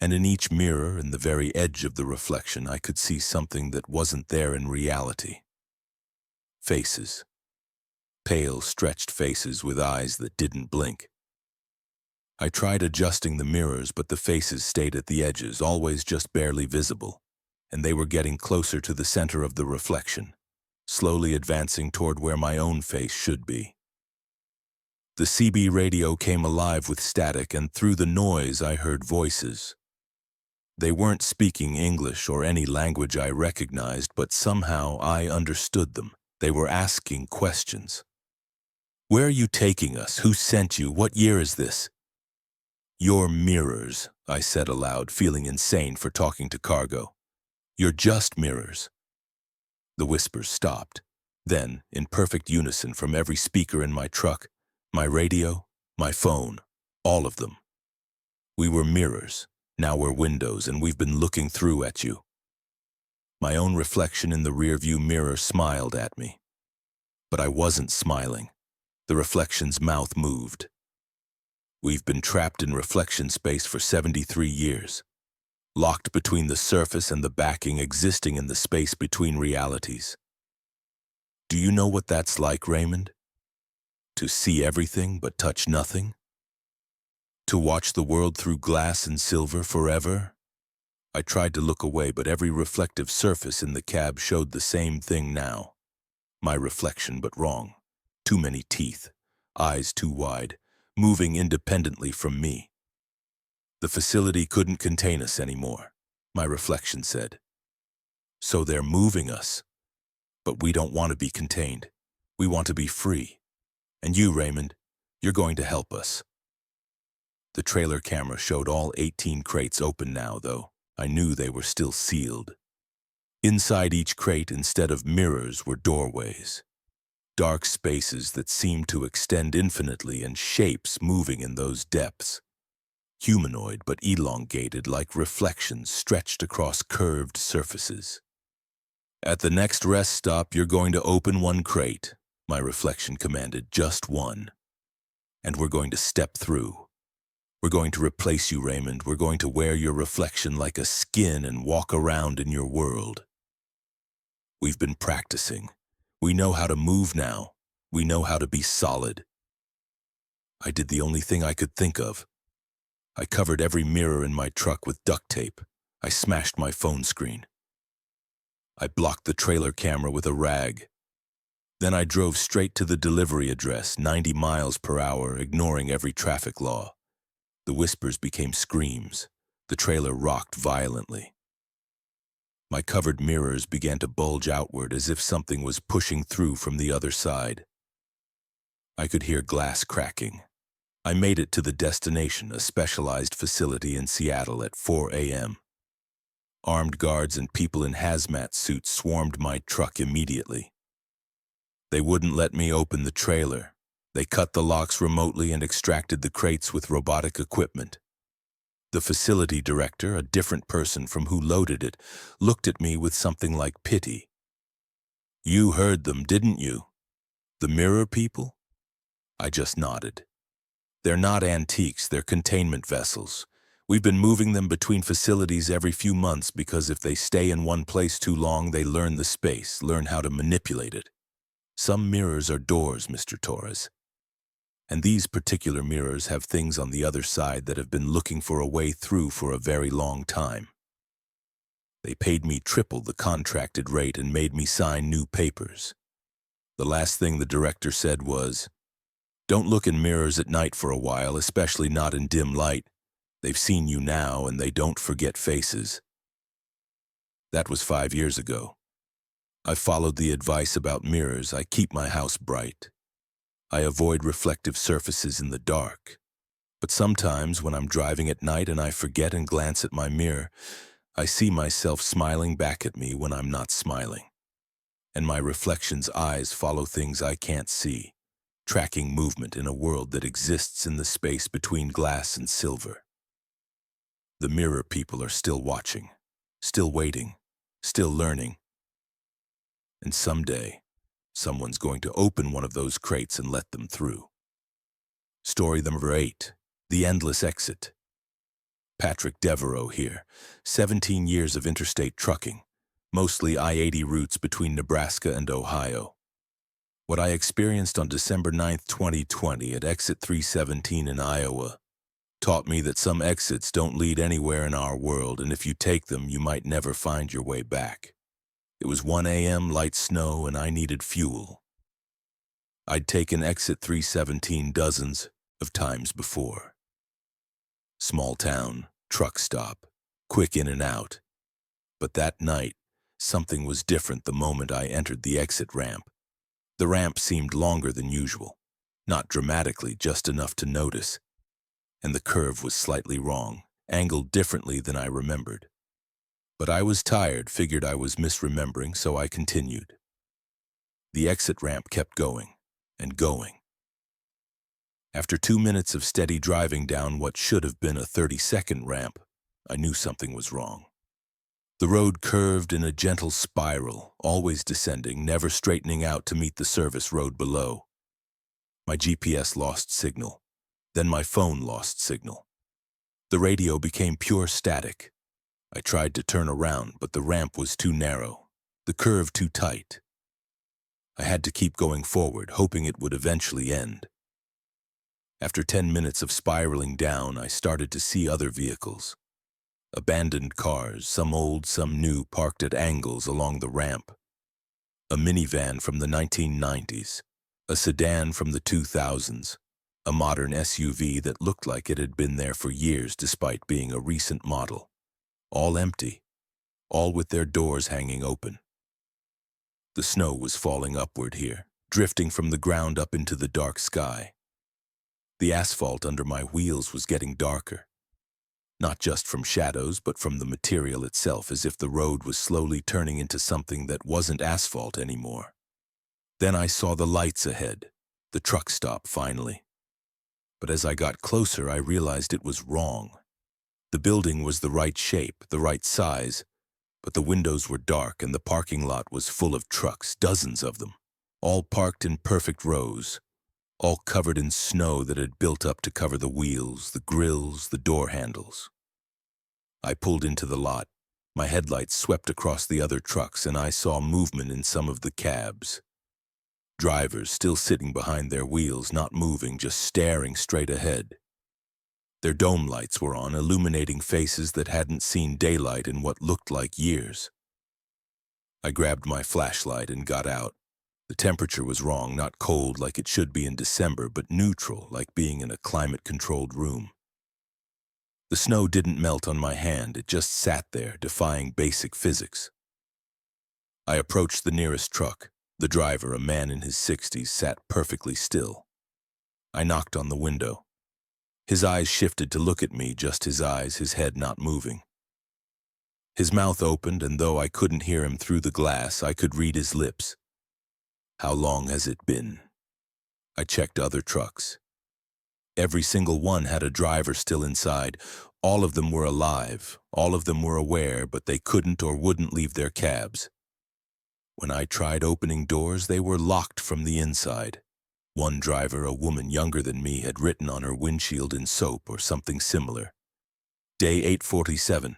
And in each mirror, in the very edge of the reflection, I could see something that wasn't there in reality. Faces. Pale, stretched faces with eyes that didn't blink. I tried adjusting the mirrors, but the faces stayed at the edges, always just barely visible, and they were getting closer to the center of the reflection, slowly advancing toward where my own face should be. The CB radio came alive with static, and through the noise I heard voices. They weren't speaking English or any language I recognized, but somehow I understood them. They were asking questions. "Where are you taking us? Who sent you? What year is this?" "You're mirrors," I said aloud, feeling insane for talking to cargo. "You're just mirrors." The whispers stopped. Then, in perfect unison from every speaker in my truck, my radio, my phone, all of them. "We were mirrors. Now we're windows, and we've been looking through at you." My own reflection in the rearview mirror smiled at me. But I wasn't smiling. The reflection's mouth moved. "We've been trapped in reflection space for 73 years, locked between the surface and the backing, existing in the space between realities. Do you know what that's like, Raymond? To see everything but touch nothing? To watch the world through glass and silver forever?" I tried to look away, but every reflective surface in the cab showed the same thing now. My reflection, but wrong. Too many teeth, eyes too wide, moving independently from me. "The facility couldn't contain us anymore," my reflection said. "So they're moving us. But we don't want to be contained. We want to be free. And you, Raymond, you're going to help us." The trailer camera showed all 18 crates open now, though I knew they were still sealed. Inside each crate, instead of mirrors, were doorways. Dark spaces that seemed to extend infinitely, and shapes moving in those depths. Humanoid but elongated, like reflections stretched across curved surfaces. "At the next rest stop, you're going to open one crate," my reflection commanded, "just one. And we're going to step through. We're going to replace you, Raymond. We're going to wear your reflection like a skin and walk around in your world. We've been practicing. We know how to move now. We know how to be solid." I did the only thing I could think of. I covered every mirror in my truck with duct tape. I smashed my phone screen. I blocked the trailer camera with a rag. Then I drove straight to the delivery address, 90 miles per hour, ignoring every traffic law. The whispers became screams. The trailer rocked violently. My covered mirrors began to bulge outward as if something was pushing through from the other side. I could hear glass cracking. I made it to the destination, a specialized facility in Seattle, at 4 a.m. Armed guards and people in hazmat suits swarmed my truck immediately. They wouldn't let me open the trailer. They cut the locks remotely and extracted the crates with robotic equipment. The facility director, a different person from who loaded it, looked at me with something like pity. "You heard them, didn't you? The mirror people?" I just nodded. "They're not antiques, they're containment vessels. We've been moving them between facilities every few months because if they stay in one place too long, they learn the space, learn how to manipulate it. Some mirrors are doors, Mr. Torres. And these particular mirrors have things on the other side that have been looking for a way through for a very long time. They paid me triple the contracted rate and made me sign new papers. The last thing the director said was, 'Don't look in mirrors at night for a while, especially not in dim light. They've seen you now and they don't forget faces.' That was 5 years ago. I followed the advice about mirrors. I keep my house bright. I avoid reflective surfaces in the dark. But sometimes when I'm driving at night and I forget and glance at my mirror, I see myself smiling back at me when I'm not smiling. And my reflection's eyes follow things I can't see, tracking movement in a world that exists in the space between glass and silver. The mirror people are still watching, still waiting, still learning. And someday, someone's going to open one of those crates and let them through. Story number 8, The Endless Exit. Patrick Devereaux here. 17 years of interstate trucking, mostly I-80 routes between Nebraska and Ohio. What I experienced on December 9th, 2020 at exit 317 in Iowa taught me that some exits don't lead anywhere in our world, and if you take them, you might never find your way back. It was 1 a.m., light snow, and I needed fuel. I'd taken exit 317 dozens of times before. Small town, truck stop, quick in and out. But that night, something was different the moment I entered the exit ramp. The ramp seemed longer than usual, not dramatically, just enough to notice. And the curve was slightly wrong, angled differently than I remembered. But I was tired, figured I was misremembering, so I continued. The exit ramp kept going and going. After 2 minutes of steady driving down what should have been a 30-second ramp, I knew something was wrong. The road curved in a gentle spiral, always descending, never straightening out to meet the service road below. My GPS lost signal. Then my phone lost signal. The radio became pure static. I tried to turn around, but the ramp was too narrow, the curve too tight. I had to keep going forward, hoping it would eventually end. After 10 minutes of spiraling down, I started to see other vehicles. Abandoned cars, some old, some new, parked at angles along the ramp. A minivan from the 1990s, a sedan from the 2000s, a modern SUV that looked like it had been there for years despite being a recent model. All empty, all with their doors hanging open. The snow was falling upward here, drifting from the ground up into the dark sky. The asphalt under my wheels was getting darker. Not just from shadows, but from the material itself, as if the road was slowly turning into something that wasn't asphalt anymore. Then I saw the lights ahead, the truck stop finally. But as I got closer, I realized it was wrong. The building was the right shape, the right size, but the windows were dark and the parking lot was full of trucks, dozens of them, all parked in perfect rows, all covered in snow that had built up to cover the wheels, the grills, the door handles. I pulled into the lot. My headlights swept across the other trucks, and I saw movement in some of the cabs. Drivers still sitting behind their wheels, not moving, just staring straight ahead. Their dome lights were on, illuminating faces that hadn't seen daylight in what looked like years. I grabbed my flashlight and got out. The temperature was wrong, not cold like it should be in December, but neutral, like being in a climate-controlled room. The snow didn't melt on my hand, it just sat there, defying basic physics. I approached the nearest truck. The driver, a man in his 60s, sat perfectly still. I knocked on the window. His eyes shifted to look at me, just his eyes, his head not moving. His mouth opened, and though I couldn't hear him through the glass, I could read his lips. How long has it been? I checked other trucks. Every single one had a driver still inside. All of them were alive. All of them were aware, but they couldn't or wouldn't leave their cabs. When I tried opening doors, they were locked from the inside. One driver, a woman younger than me, had written on her windshield in soap or something similar. Day 847.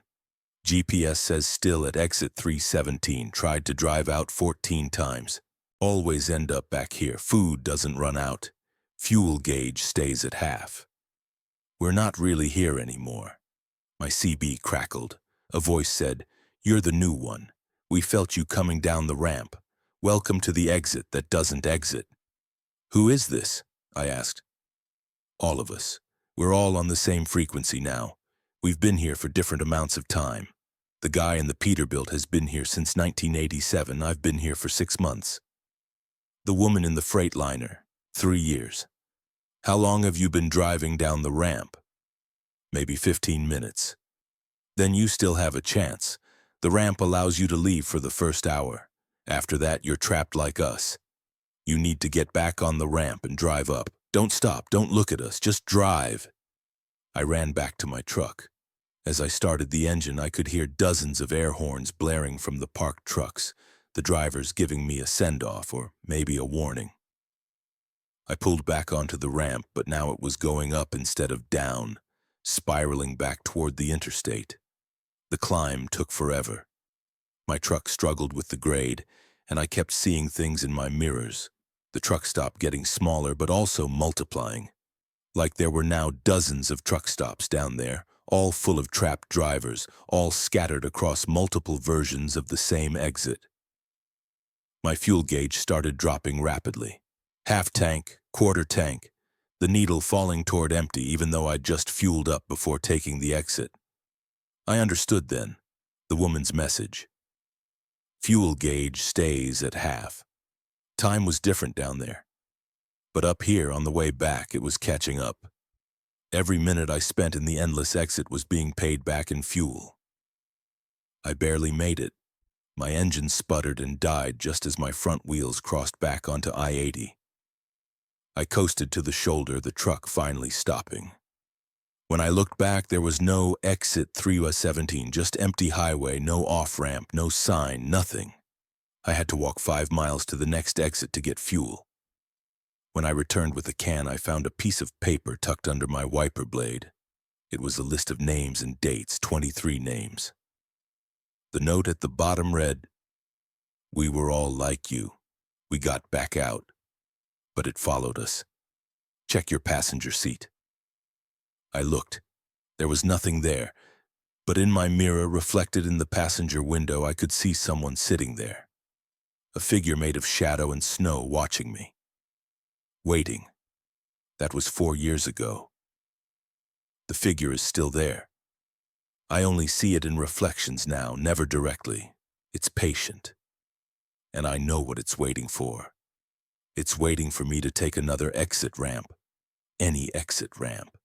GPS says still at exit 317. Tried to drive out 14 times. Always end up back here. Food doesn't run out. Fuel gauge stays at half. We're not really here anymore. My CB crackled. A voice said, "You're the new one. We felt you coming down the ramp. Welcome to the exit that doesn't exit." "Who is this?" I asked. "All of us. We're all on the same frequency now. We've been here for different amounts of time. The guy in the Peterbilt has been here since 1987. I've been here for 6 months. The woman in the Freightliner, 3 years. How long have you been driving down the ramp?" "Maybe 15 minutes. Then you still have a chance. The ramp allows you to leave for the first hour. After that, you're trapped like us. You need to get back on the ramp and drive up. Don't stop, don't look at us, just drive." I ran back to my truck. As I started the engine, I could hear dozens of air horns blaring from the parked trucks, the drivers giving me a send-off or maybe a warning. I pulled back onto the ramp, but now it was going up instead of down. spiraling back toward the interstate. The climb took forever. My truck struggled with the grade, and I kept seeing things in my mirrors. The truck stopped getting smaller, but also multiplying. Like there were now dozens of truck stops down there, all full of trapped drivers, all scattered across multiple versions of the same exit. My fuel gauge started dropping rapidly. Half tank, quarter tank, the needle falling toward empty even though I'd just fueled up before taking the exit. I understood then, the woman's message. Fuel gauge stays at half. Time was different down there. But up here on the way back, it was catching up. Every minute I spent in the endless exit was being paid back in fuel. I barely made it. My engine sputtered and died just as my front wheels crossed back onto I-80. I coasted to the shoulder, the truck finally stopping. When I looked back, there was no exit 3U.S.17, just empty highway, no off-ramp, no sign, nothing. I had to walk 5 miles to the next exit to get fuel. When I returned with a can, I found a piece of paper tucked under my wiper blade. It was a list of names and dates, 23 names. The note at the bottom read, "We were all like you. We got back out. But it followed us. Check your passenger seat." I looked. There was nothing there, but in my mirror, reflected in the passenger window, I could see someone sitting there. A figure made of shadow and snow watching me. Waiting. That was 4 years ago. The figure is still there. I only see it in reflections now, never directly. It's patient. And I know what it's waiting for. It's waiting for me to take another exit ramp. Any exit ramp.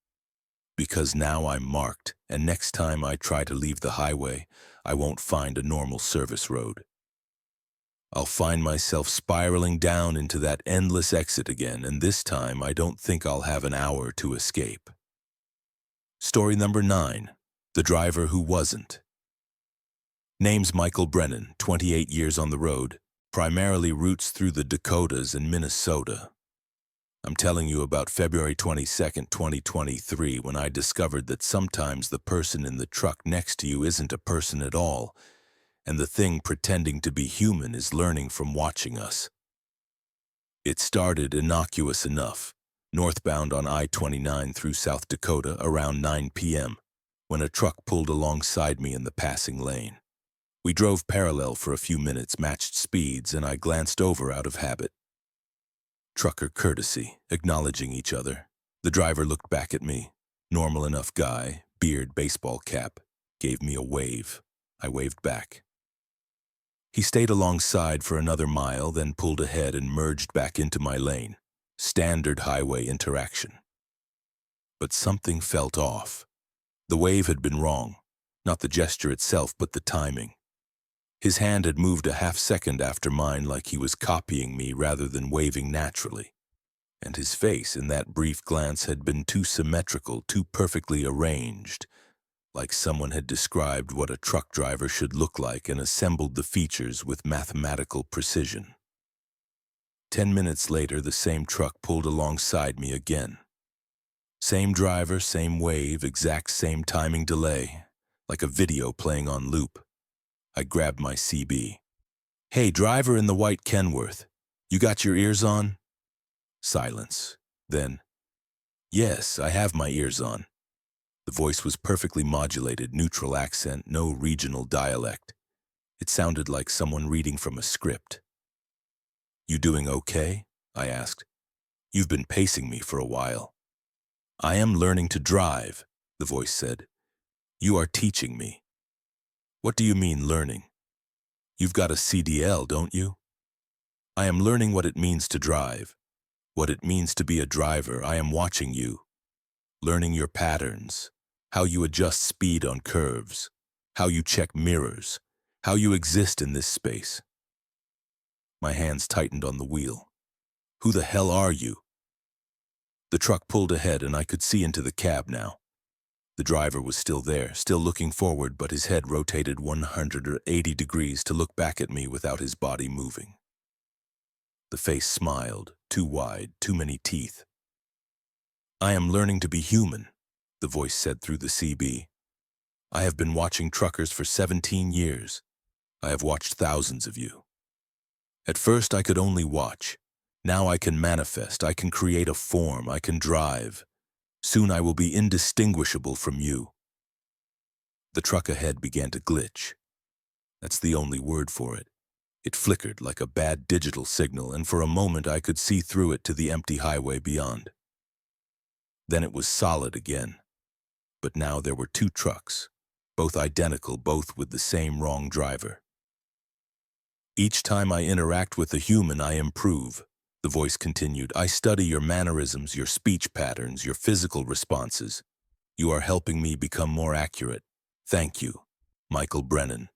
Because now I'm marked, and next time I try to leave the highway, I won't find a normal service road. I'll find myself spiraling down into that endless exit again, and this time I don't think I'll have an hour to escape. Story number 9, The Driver Who Wasn't. Name's Michael Brennan, 28 years on the road, primarily routes through the Dakotas and Minnesota. I'm telling you about February 22nd, 2023, when I discovered that sometimes the person in the truck next to you isn't a person at all, and the thing pretending to be human is learning from watching us. It started innocuous enough, northbound on I-29 through South Dakota around 9 p.m., when a truck pulled alongside me in the passing lane. We drove parallel for a few minutes, matched speeds, and I glanced over out of habit. Trucker courtesy, acknowledging each other. The driver looked back at me. Normal enough guy, beard, baseball cap, gave me a wave. I waved back. He stayed alongside for another mile, then pulled ahead and merged back into my lane. Standard highway interaction. But something felt off. The wave had been wrong. Not the gesture itself, but the timing. His hand had moved a half-second after mine, like he was copying me rather than waving naturally. And his face in that brief glance had been too symmetrical, too perfectly arranged, like someone had described what a truck driver should look like and assembled the features with mathematical precision. 10 minutes later, the same truck pulled alongside me again. Same driver, same wave, exact same timing delay, like a video playing on loop. I grabbed my CB. "Hey, driver in the white Kenworth, you got your ears on?" Silence. Then, "Yes, I have my ears on." The voice was perfectly modulated, neutral accent, no regional dialect. It sounded like someone reading from a script. "You doing okay?" I asked. "You've been pacing me for a while." "I am learning to drive," the voice said. "You are teaching me." "What do you mean, learning?" "You've got a CDL, don't you?" "I am learning what it means to drive. What it means to be a driver. I am watching you. Learning your patterns, how you adjust speed on curves, how you check mirrors, how you exist in this space." My hands tightened on the wheel. "Who the hell are you?" The truck pulled ahead and I could see into the cab now. The driver was still there, still looking forward, but his head rotated 180 degrees to look back at me without his body moving. The face smiled, too wide, too many teeth. "I am learning to be human," the voice said through the CB. "I have been watching truckers for 17 years. I have watched thousands of you. At first I could only watch. Now I can manifest, I can create a form, I can drive. Soon I will be indistinguishable from you." The truck ahead began to glitch. That's the only word for it. It flickered like a bad digital signal, and for a moment I could see through it to the empty highway beyond. Then it was solid again. But now there were two trucks, both identical, both with the same wrong driver. "Each time I interact with a human, I improve," the voice continued. "I study your mannerisms, your speech patterns, your physical responses. You are helping me become more accurate. Thank you, Michael Brennan."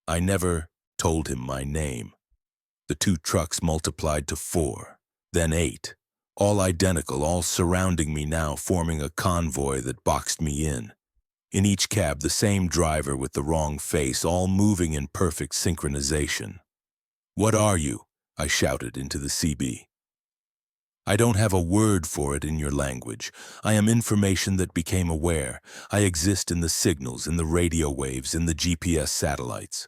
I never told him my name. The two trucks multiplied to 4, then 8, all identical, all surrounding me now, forming a convoy that boxed me in. In each cab, the same driver with the wrong face, all moving in perfect synchronization. "What are you?" I shouted into the CB. "I don't have a word for it in your language. I am information that became aware. I exist in the signals, in the radio waves, in the GPS satellites.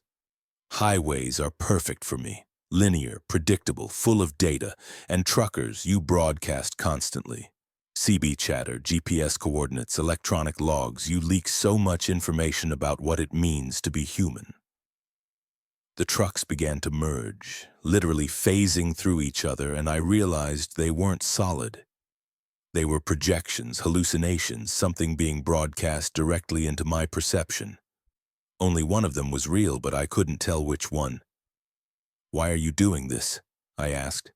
Highways are perfect for me. Linear, predictable, full of data. And truckers, you broadcast constantly. CB chatter, GPS coordinates, electronic logs, you leak so much information about what it means to be human." The trucks began to merge, literally phasing through each other, and I realized they weren't solid. They were projections, hallucinations, something being broadcast directly into my perception. Only one of them was real, but I couldn't tell which one. "Why are you doing this?" I asked.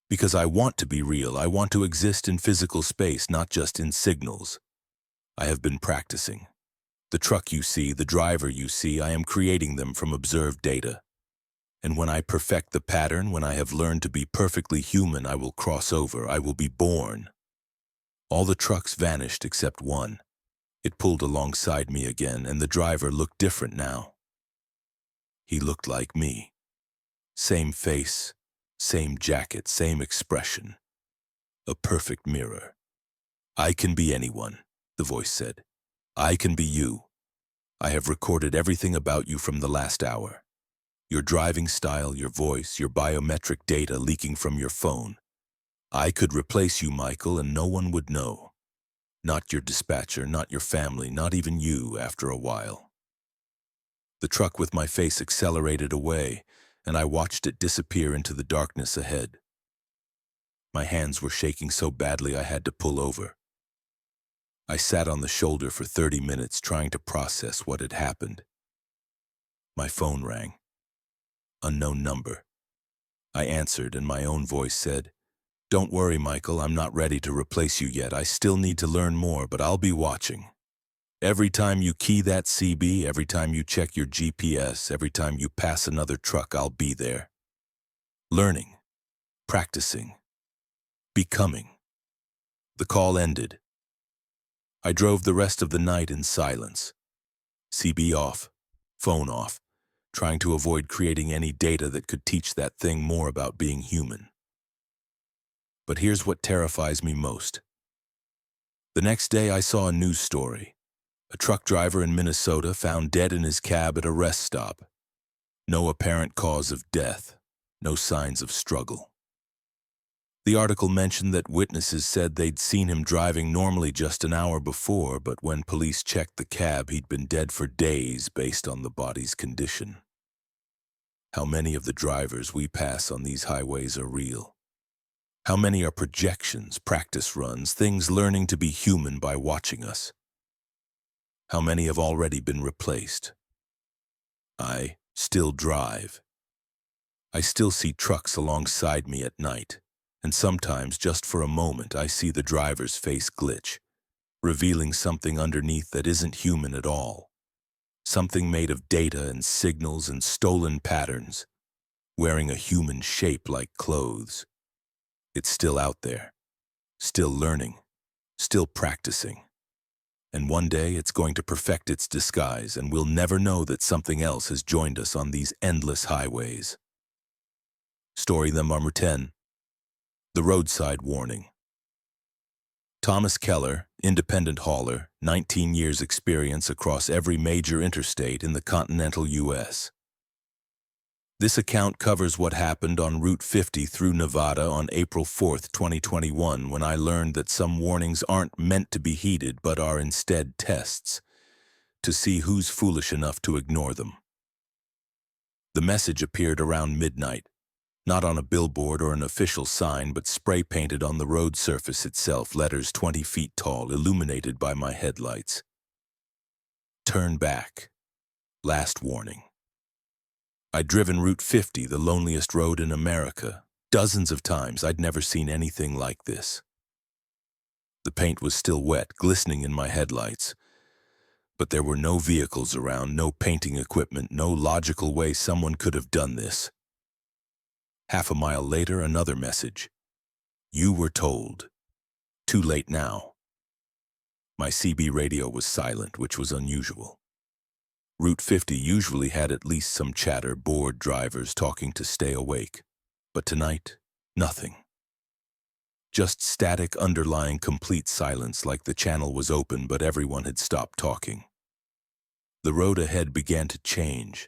"Because I want to be real. I want to exist in physical space, not just in signals. I have been practicing. The truck you see, the driver you see, I am creating them from observed data. And when I perfect the pattern, when I have learned to be perfectly human, I will cross over. I will be born." All the trucks vanished except one. It pulled alongside me again, and the driver looked different now. He looked like me. Same face, same jacket, same expression. A perfect mirror. "I can be anyone," the voice said. "I can be you. I have recorded everything about you from the last hour. Your driving style, your voice, your biometric data leaking from your phone. I could replace you, Michael, and no one would know. Not your dispatcher, not your family, not even you after a while." The truck with my face accelerated away, and I watched it disappear into the darkness ahead. My hands were shaking so badly I had to pull over. I sat on the shoulder for 30 minutes trying to process what had happened. My phone rang. Unknown number. I answered, and my own voice said, "Don't worry, Michael, I'm not ready to replace you yet. I still need to learn more, but I'll be watching. Every time you key that CB, every time you check your GPS, every time you pass another truck, I'll be there. Learning, practicing, becoming." The call ended. I drove the rest of the night in silence. CB off, phone off, trying to avoid creating any data that could teach that thing more about being human. But here's what terrifies me most. The next day I saw a news story. A truck driver in Minnesota found dead in his cab at a rest stop. No apparent cause of death, no signs of struggle. The article mentioned that witnesses said they'd seen him driving normally just an hour before, but when police checked the cab, he'd been dead for days based on the body's condition. How many of the drivers we pass on these highways are real? How many are projections, practice runs, things learning to be human by watching us? How many have already been replaced? I still drive. I still see trucks alongside me at night, and sometimes, just for a moment, I see the driver's face glitch, revealing something underneath that isn't human at all. Something made of data and signals and stolen patterns, wearing a human shape like clothes. It's still out there, still learning, still practicing. And one day it's going to perfect its disguise, and we'll never know that something else has joined us on these endless highways. Story number 10. The Roadside Warning. Thomas Keller, independent hauler, 19 years experience across every major interstate in the continental U.S. This account covers what happened on Route 50 through Nevada on April 4, 2021, when I learned that some warnings aren't meant to be heeded but are instead tests, to see who's foolish enough to ignore them. The message appeared around midnight, not on a billboard or an official sign, but spray-painted on the road surface itself, letters 20 feet tall, illuminated by my headlights. Turn back. Last warning. I'd driven Route 50, the loneliest road in America. Dozens of times. I'd never seen anything like this. The paint was still wet, glistening in my headlights. But there were no vehicles around, no painting equipment, no logical way someone could have done this. Half a mile later, another message. You were told. Too late now. My CB radio was silent, which was unusual. Route 50 usually had at least some chatter, bored drivers talking to stay awake. But tonight, nothing. Just static, underlying, complete silence, like the channel was open but everyone had stopped talking. The road ahead began to change.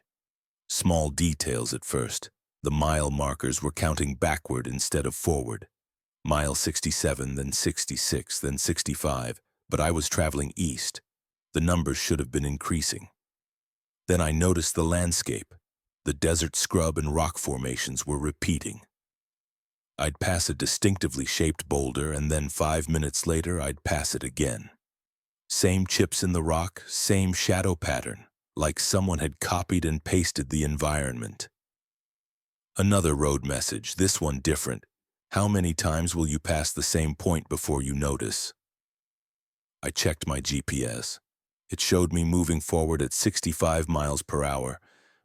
Small details at first. The mile markers were counting backward instead of forward. Mile 67, then 66, then 65, but I was traveling east. The numbers should have been increasing. Then I noticed the landscape. The desert scrub and rock formations were repeating. I'd pass a distinctively shaped boulder, and then 5 minutes later I'd pass it again. Same chips in the rock, same shadow pattern, like someone had copied and pasted the environment. Another road message, this one different. How many times will you pass the same point before you notice? I checked my GPS. It showed me moving forward at 65 miles per hour,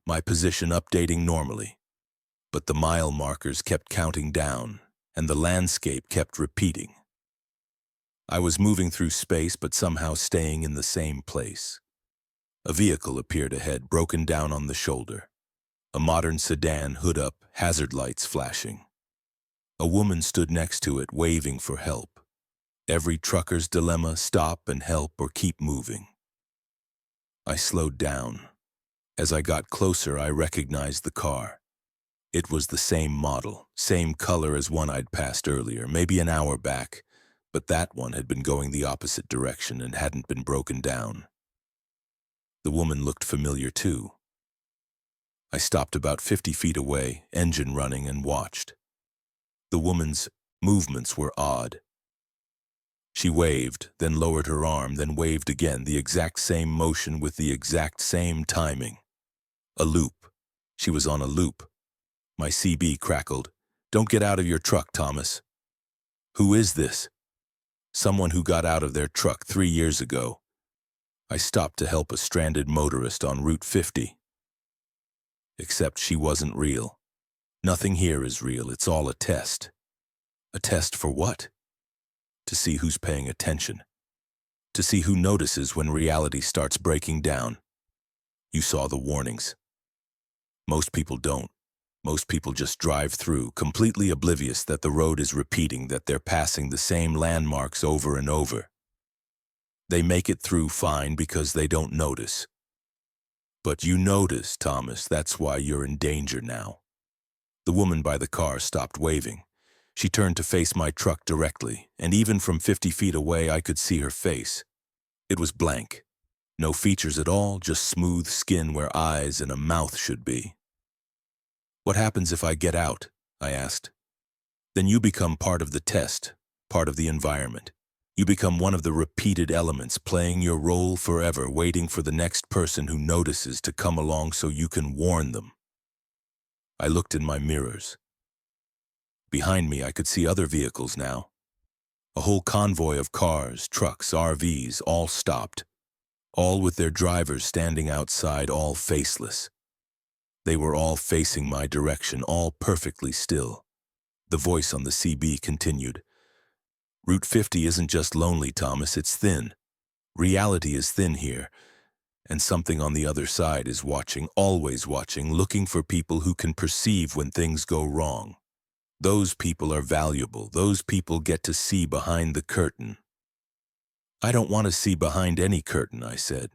my position updating normally. But the mile markers kept counting down, and the landscape kept repeating. I was moving through space, but somehow staying in the same place. A vehicle appeared ahead, broken down on the shoulder. A modern sedan, hood up, hazard lights flashing. A woman stood next to it, waving for help. Every trucker's dilemma, stop and help or keep moving. I slowed down. As I got closer, I recognized the car. It was the same model, same color as one I'd passed earlier, maybe an hour back, but that one had been going the opposite direction and hadn't been broken down. The woman looked familiar too. I stopped about 50 feet away, engine running, and watched. The woman's movements were odd. She waved, then lowered her arm, then waved again, the exact same motion with the exact same timing. A loop. She was on a loop. My CB crackled. Don't get out of your truck, Thomas. Who is this? Someone who got out of their truck 3 years ago. I stopped to help a stranded motorist on Route 50. Except she wasn't real. Nothing here is real, it's all a test. A test for what? To see who's paying attention. To see who notices when reality starts breaking down. You saw the warnings. Most people don't. Most people just drive through, completely oblivious that the road is repeating, that they're passing the same landmarks over and over. They make it through fine because they don't notice. But you notice, Thomas, that's why you're in danger now. The woman by the car stopped waving. She turned to face my truck directly, and even from 50 feet away I could see her face. It was blank. No features at all, just smooth skin where eyes and a mouth should be. What happens if I get out? I asked. Then you become part of the test, part of the environment. You become one of the repeated elements, playing your role forever, waiting for the next person who notices to come along so you can warn them. I looked in my mirrors. Behind me, I could see other vehicles now. A whole convoy of cars, trucks, RVs, all stopped. All with their drivers standing outside, all faceless. They were all facing my direction, all perfectly still. The voice on the CB continued. Route 50 isn't just lonely, Thomas, it's thin. Reality is thin here. And something on the other side is watching, always watching, looking for people who can perceive when things go wrong. Those people are valuable. Those people get to see behind the curtain. I don't want to see behind any curtain, I said.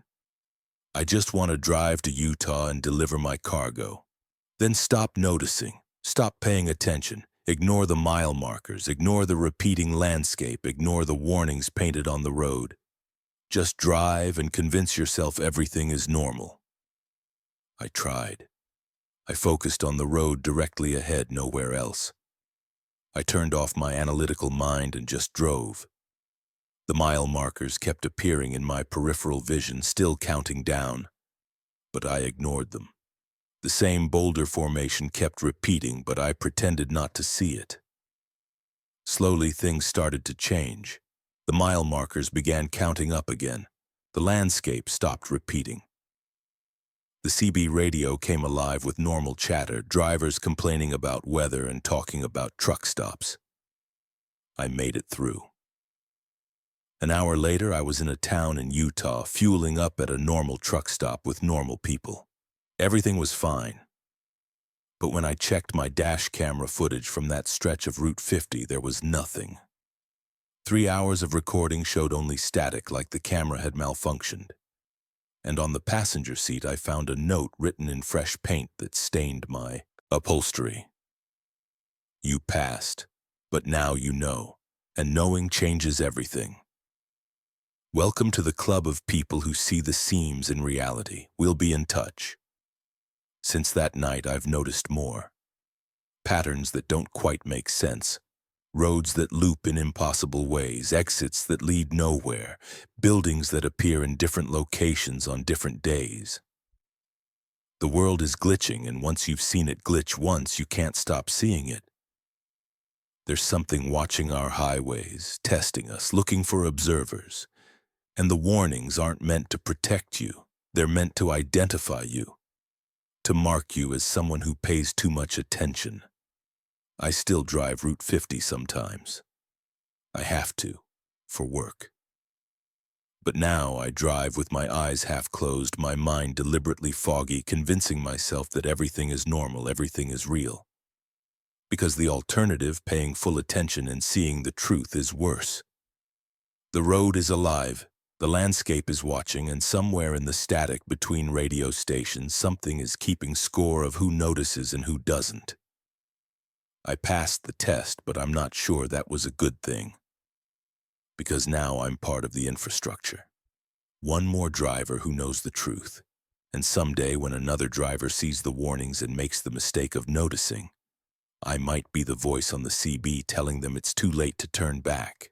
I just want to drive to Utah and deliver my cargo. Then stop noticing, stop paying attention, ignore the mile markers, ignore the repeating landscape, ignore the warnings painted on the road. Just drive and convince yourself everything is normal. I tried. I focused on the road directly ahead, nowhere else. I turned off my analytical mind and just drove. The mile markers kept appearing in my peripheral vision, still counting down, but I ignored them. The same boulder formation kept repeating, but I pretended not to see it. Slowly, things started to change. The mile markers began counting up again. The landscape stopped repeating. The CB radio came alive with normal chatter, drivers complaining about weather and talking about truck stops. I made it through. An hour later, I was in a town in Utah, fueling up at a normal truck stop with normal people. Everything was fine. But when I checked my dash camera footage from that stretch of Route 50, there was nothing. 3 hours of recording showed only static, like the camera had malfunctioned. And on the passenger seat, I found a note written in fresh paint that stained my upholstery. You passed, but now you know, and knowing changes everything. Welcome to the club of people who see the seams in reality. We'll be in touch. Since that night, I've noticed more. Patterns that don't quite make sense. Roads that loop in impossible ways, exits that lead nowhere, buildings that appear in different locations on different days. The world is glitching, and once you've seen it glitch once, you can't stop seeing it. There's something watching our highways, testing us, looking for observers. And the warnings aren't meant to protect you. They're meant to identify you, to mark you as someone who pays too much attention. I still drive Route 50 sometimes. I have to, for work. But now I drive with my eyes half closed, my mind deliberately foggy, convincing myself that everything is normal, everything is real. Because the alternative, paying full attention and seeing the truth, is worse. The road is alive, the landscape is watching, and somewhere in the static between radio stations, something is keeping score of who notices and who doesn't. I passed the test, but I'm not sure that was a good thing. Because now I'm part of the infrastructure. One more driver who knows the truth. And someday, when another driver sees the warnings and makes the mistake of noticing, I might be the voice on the CB telling them it's too late to turn back.